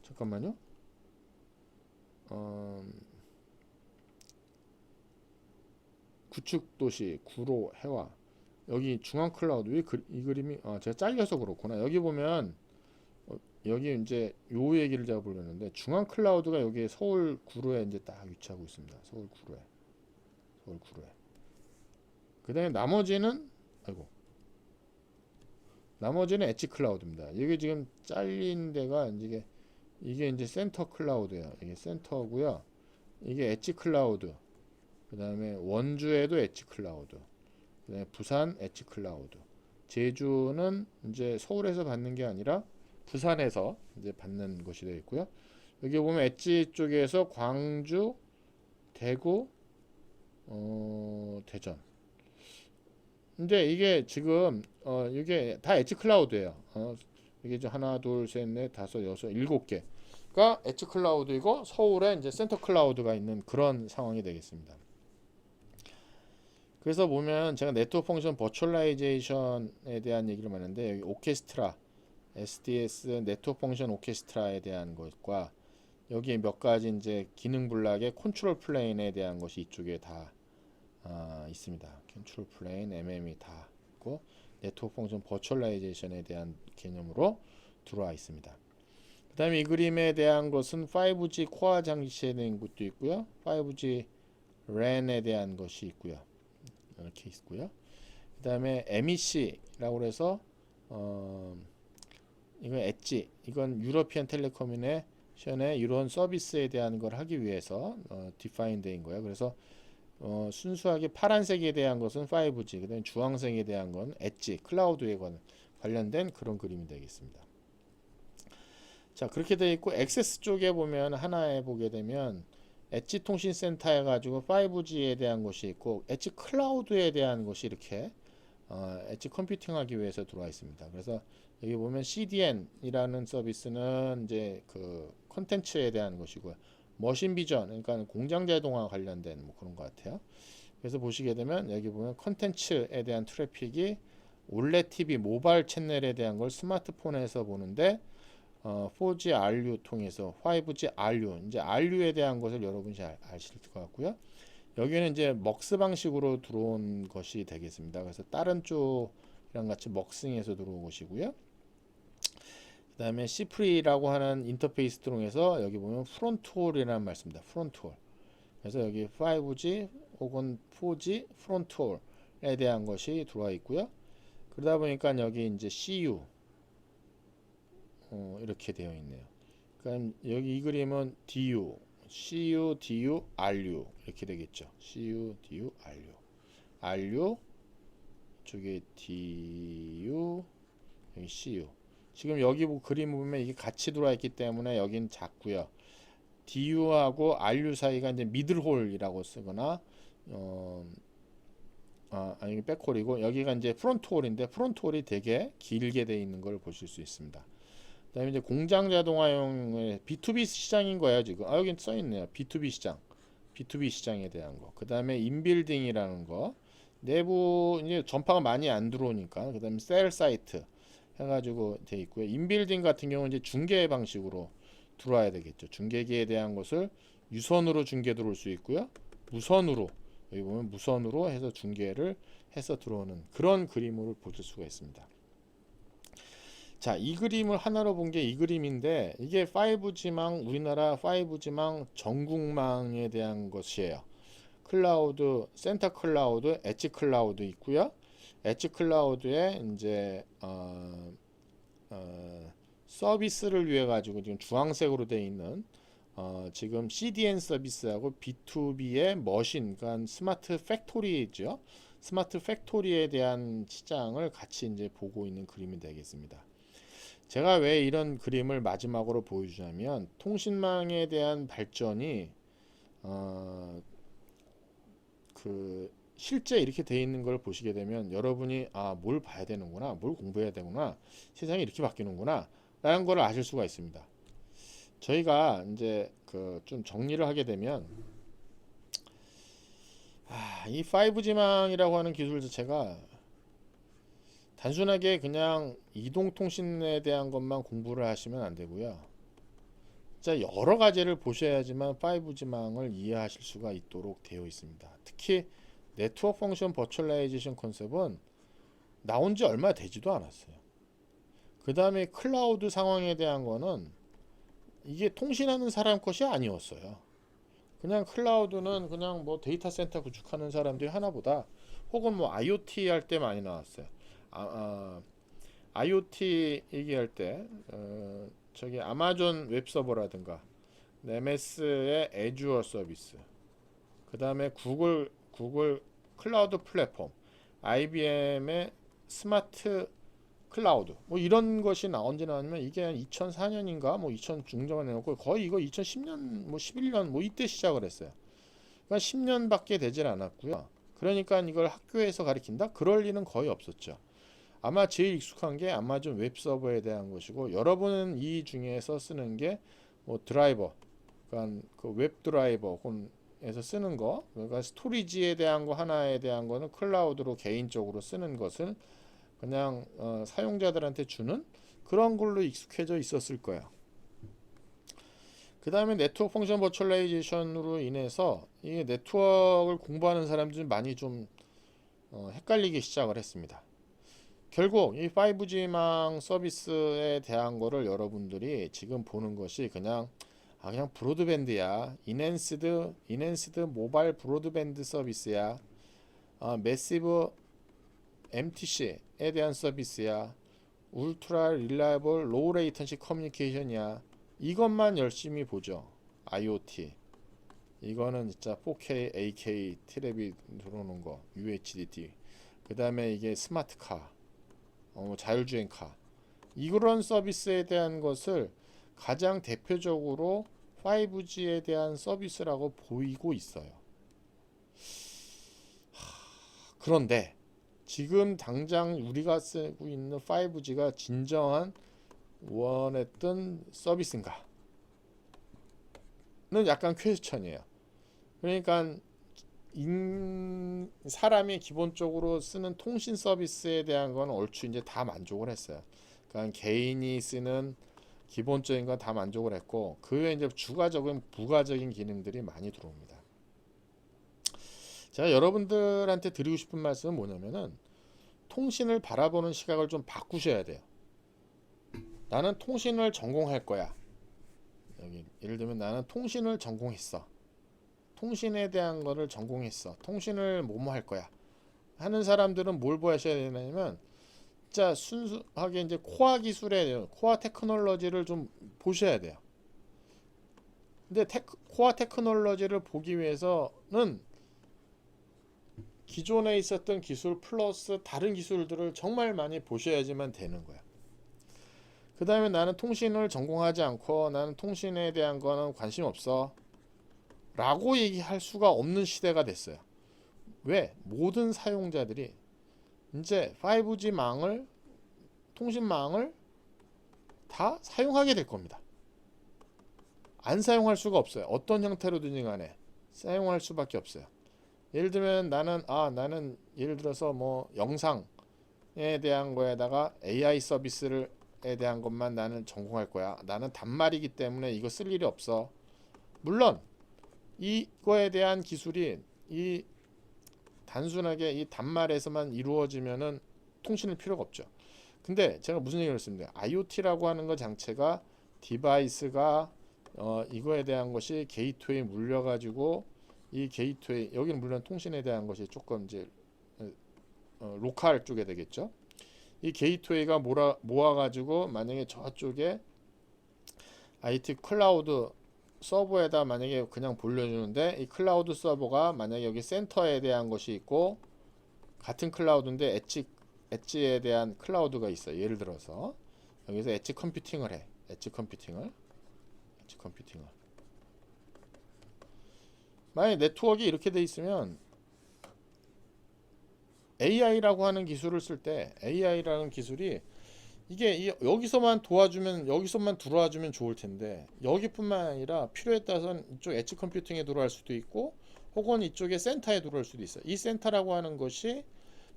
잠깐만요. 구축도시 구로 해와 여기 중앙 클라우드 이 그림이 제가 잘려서 그렇구나. 여기 보면 여기 이제 요 얘기를 제가 보려는데 중앙 클라우드가 여기 서울 구로에 이제 딱 위치하고 있습니다. 서울 구로에 그다음에 나머지는 엣지 클라우드입니다. 이게 지금 잘린 데가 이게 이제 센터 클라우드예요. 이게 센터고요. 이게 엣지 클라우드. 그다음에 원주에도 엣지 클라우드. 그다음에 부산 엣지 클라우드. 제주는 이제 서울에서 받는 게 아니라 부산에서 이제 받는 것이 되어 있고요. 여기 보면 엣지 쪽에서 광주, 대구, 대전. 근데 이게 지금 이게 다 엣지 클라우드예요. 이게 하나, 둘, 셋, 넷, 다섯, 여섯, 일곱 개. 클라우드가 엣지 클라우드이고 서울에 이제 센터 클라우드가 있는 그런 상황이 되겠습니다. 그래서 보면 제가 네트워크 펑션 버추얼라이제이션에 대한 얘기를 하는데 여기 오케스트라 SDS 네트워크 펑션 오케스트라에 대한 것과 여기에 몇 가지 이제 기능 블락의 컨트롤 플레인에 대한 것이 이쪽에 다 있습니다. 컨트롤 플레인, MM이 다 있고 네트워크 펑션 버추얼라이제이션에 대한 개념으로 들어와 있습니다. 그 다음에 이 그림에 대한 것은 5G 코어 장치에 대한 것도 있고요. 5G 랜에 대한 것이 있고요. 이렇게 있고요. 그 다음에 MEC라고 해서 이건 엣지, 이건 유러피안 텔레커뮤니케이션의 이런 서비스에 대한 걸 하기 위해서 디파인 된 거예요. 그래서 순수하게 파란색에 대한 것은 5G, 그 다음에 주황색에 대한 건 엣지, 클라우드에 관련된 그런 그림이 되겠습니다. 자, 그렇게 되어 있고 액세스 쪽에 보면 하나에 보게 되면 엣지 통신센터 해가지고 5G에 대한 것이 있고 엣지 클라우드에 대한 것이 이렇게 엣지 컴퓨팅하기 위해서 들어와 있습니다. 그래서 여기 보면 CDN이라는 서비스는 이제 그 콘텐츠에 대한 것이고요. 머신 비전, 그러니까 공장 자동화 관련된 뭐 그런 것 같아요. 그래서 보시게 되면 여기 보면 콘텐츠에 대한 트래픽이 올레 TV 모바일 채널에 대한 걸 스마트폰에서 보는데 4G RU 통해서 5G RU, 이제 RU에 대한 것을 여러분이 잘 아실 것 같고요. 여기는 이제 먹스 방식으로 들어온 것이 되겠습니다. 그래서 다른 쪽이랑 같이 먹싱해서 들어온 것이고요. 그 다음에 C프리라고 하는 인터페이스 통해서 여기 보면 프론트홀이라는 말씀입니다. 프론트홀. 그래서 여기 5G 혹은 4G 프론트홀에 대한 것이 들어와 있고요. 그러다 보니까 여기 이제 CU 이렇게 되어 있네요. 그러니까 여기 이 그림은 DU, CU, DU, RU 이렇게 되겠죠. CU, DU, RU, RU 쪽에 DU, 여기 CU. 지금 여기 그림 보면 이게 같이 들어와 있기 때문에 여긴 작고요. DU하고 RU 사이가 이제 미들홀이라고 쓰거나 아니 백홀이고 여기가 이제 프론트홀인데 프론트홀이 되게 길게 되어 있는 걸 보실 수 있습니다. 그다음에 이제 공장 자동화용의 B2B 시장인 거예요 지금. 여기 써 있네요. B2B 시장, B2B 시장에 대한 거. 그다음에 인빌딩이라는 거. 내부 이제 전파가 많이 안 들어오니까. 그다음에 셀 사이트 해가지고 돼 있고요. 인빌딩 같은 경우는 이제 중계 방식으로 들어와야 되겠죠. 중계기에 대한 것을 유선으로 중계 들어올 수 있고요. 무선으로 여기 보면 무선으로 해서 중계를 해서 들어오는 그런 그림으로 보실 수가 있습니다. 자, 이 그림을 하나로 본 게 이 그림인데 이게 5G망, 우리나라 5G망 전국망에 대한 것이에요. 클라우드, 센터 클라우드, 엣지 클라우드 있고요. 엣지 클라우드에 이제 서비스를 위해 가지고 지금 주황색으로 되어 있는 지금 CDN 서비스하고 B2B의 머신, 그러니까 스마트 팩토리죠. 스마트 팩토리에 대한 시장을 같이 이제 보고 있는 그림이 되겠습니다. 제가 왜 이런 그림을 마지막으로 보여주냐면 통신망에 대한 발전이 그 실제 이렇게 돼 있는 걸 보시게 되면 여러분이 뭘 봐야 되는구나, 뭘 공부해야 되구나, 세상이 이렇게 바뀌는구나 라는 걸 아실 수가 있습니다. 저희가 이제 그 좀 정리를 하게 되면 이 5G망이라고 하는 기술 자체가 단순하게 그냥 이동통신에 대한 것만 공부를 하시면 안 되고요. 진짜 여러 가지를 보셔야지만 5G망을 이해하실 수가 있도록 되어 있습니다. 특히 네트워크 펑션 버추얼라이제이션 컨셉은 나온 지 얼마 되지도 않았어요. 그 다음에 클라우드 상황에 대한 거는 이게 통신하는 사람 것이 아니었어요. 그냥 클라우드는 그냥 뭐 데이터 센터 구축하는 사람들이 하나보다 혹은 뭐 IoT 할 때 많이 나왔어요. IoT 얘기할 때 저기 아마존 웹서버라든가 MS의 애주어 서비스, 그 다음에 구글 클라우드 플랫폼, IBM의 스마트 클라우드, 뭐 이런 것이 언제 나왔냐면 이게 한 2004년인가 뭐 2000 중반에 나왔고 거의 이거 2010년 뭐 11년 뭐 이때 시작을 했어요. 그러니까 10년밖에 되질 않았고요. 그러니까 이걸 학교에서 가르친다? 그럴 리는 거의 없었죠. 아마 제일 익숙한 게 아마존 웹서버에 대한 것이고 여러분은 이 중에서 쓰는 게 뭐 드라이버, 그러니까 그 웹 드라이버 에서 쓰는 거, 그러니까 스토리지에 대한 거 하나에 대한 거는 클라우드로 개인적으로 쓰는 것을 그냥 사용자들한테 주는 그런 걸로 익숙해져 있었을 거야. 그 다음에 네트워크 펑션 버추얼라이제이션으로 인해서 이 네트워크를 공부하는 사람들이 많이 좀 헷갈리기 시작을 했습니다. 결국 이 5G망 서비스에 대한 거를 여러분들이 지금 보는 것이 그냥 브로드밴드야. 인핸스드 모바일 브로드밴드 서비스야. 매시브 MTC에 대한 서비스야. 울트라 릴라이블 로우 레이턴시 커뮤니케이션이야. 이것만 열심히 보죠. IoT. 이거는 진짜 4K, 8K 트랩이 들어오는 거, UHD. 그 다음에 이게 스마트카, 자율주행카. 이런 서비스에 대한 것을 가장 대표적으로 5G에 대한 서비스라고 보이고 있어요. 그런데 지금 당장 우리가 쓰고 있는 5G가 진정한 원했던 서비스인가? 는 약간 퀘스천이에요. 그러니까 사람이 기본적으로 쓰는 통신 서비스에 대한 건 얼추 이제 다 만족을 했어요. 그러니까 개인이 쓰는 기본적인 건 다 만족을 했고, 그 외에 이제 추가적인 부가적인 기능들이 많이 들어옵니다. 제가 여러분들한테 드리고 싶은 말씀은 뭐냐면은 통신을 바라보는 시각을 좀 바꾸셔야 돼요. 나는 통신을 전공할 거야. 여기 예를 들면 나는 통신을 전공했어. 통신에 대한 거를 전공했어. 통신을 뭐뭐 할 거야. 하는 사람들은 뭘 보셔야 되냐면 진짜 순수하게 이제 코어 기술에 코어 테크놀로지를 좀 보셔야 돼요. 근데 코어 테크놀로지를 보기 위해서는 기존에 있었던 기술 플러스 다른 기술들을 정말 많이 보셔야지만 되는 거야. 그 다음에 나는 통신을 전공하지 않고 나는 통신에 대한 거는 관심 없어 라고 얘기할 수가 없는 시대가 됐어요. 왜? 모든 사용자들이 이제 5G 망을, 통신망을 다 사용하게 될 겁니다. 안 사용할 수가 없어요. 어떤 형태로든지 간에 사용할 수밖에 없어요. 예를 들면 나는 예를 들어서 뭐 영상에 대한 거에다가 AI 서비스를 에 대한 것만 나는 전공할 거야. 나는 단말이기 때문에 이거 쓸 일이 없어. 물론 이거에 대한 기술이 이 단순하게 이 단말에서만 이루어지면은 통신을 필요가 없죠. 근데 제가 무슨 얘기를 했습니까? IoT라고 하는 것 자체가 디바이스가 이거에 대한 것이 게이트웨이 물려가지고 이 게이트웨이 여기는 물론 통신에 대한 것이 조금 이제 로컬 쪽에 되겠죠. 이 게이트웨이가 모아가지고 만약에 저쪽에 IT 클라우드 서버에다 만약에 그냥 돌려주는데 이 클라우드 서버가 만약에 여기 센터에 대한 것이 있고 같은 클라우드인데 엣지에 대한 클라우드가 있어요. 예를 들어서 여기서 엣지 컴퓨팅을 해. 엣지 컴퓨팅을 만약에 네트워크가 이렇게 돼 있으면 AI라고 하는 기술을 쓸 때 AI라는 기술이 이게 여기서만 도와주면 여기서만 들어와주면 좋을 텐데 여기뿐만 아니라 필요에 따라서는 이쪽 엣지 컴퓨팅에 들어갈 수도 있고 혹은 이쪽에 센터에 들어올 수도 있어요. 이 센터라고 하는 것이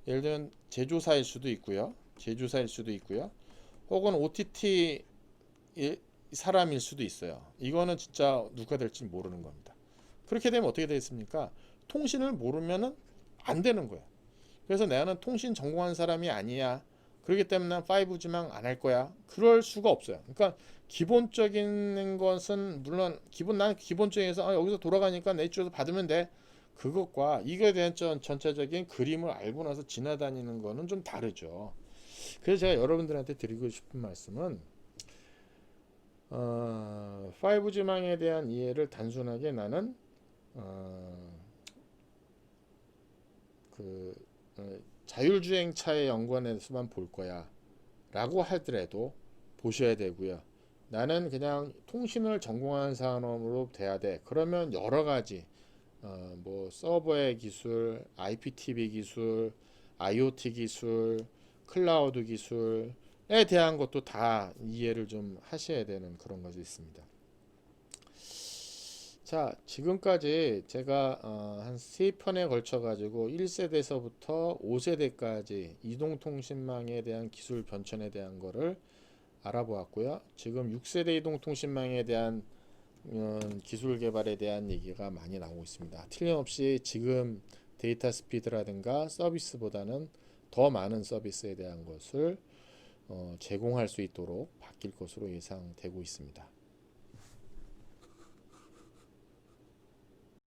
예를 들면 제조사일 수도 있고요. 혹은 OTT 사람일 수도 있어요. 이거는 진짜 누가 될지 모르는 겁니다. 그렇게 되면 어떻게 되겠습니까? 통신을 모르면은 안 되는 거예요. 그래서 나는 통신 전공한 사람이 아니야. 그렇기 때문에 난 5G만 안 할 거야. 그럴 수가 없어요. 그러니까 기본적인 것은 물론 난 기본적에서 여기서 돌아가니까 내 쪽에서 받으면 돼. 그것과 이거에 대한 전체적인 그림을 알고 나서 지나다니는 거는 좀 다르죠. 그래서 제가 여러분들한테 드리고 싶은 말씀은 5G망에 대한 이해를 단순하게 나는 자율주행차의 연관해서만 볼 거야 라고 하더라도 보셔야 되고요. 나는 그냥 통신을 전공하는 사람으로 돼야 돼. 그러면 여러 가지 뭐 서버의 기술, IPTV 기술, IoT 기술, 클라우드 기술에 대한 것도 다 이해를 좀 하셔야 되는 그런 것이 있습니다. 자, 지금까지 제가 한 3편에 걸쳐 가지고 1세대에서부터 5세대까지 이동통신망에 대한 기술 변천에 대한 거를 알아보았고요. 지금 6세대 이동통신망에 대한 기술 개발에 대한 얘기가 많이 나오고 있습니다. 틀림없이 지금 데이터 스피드라든가 서비스보다는 더 많은 서비스에 대한 것을 제공할 수 있도록 바뀔 것으로 예상되고 있습니다.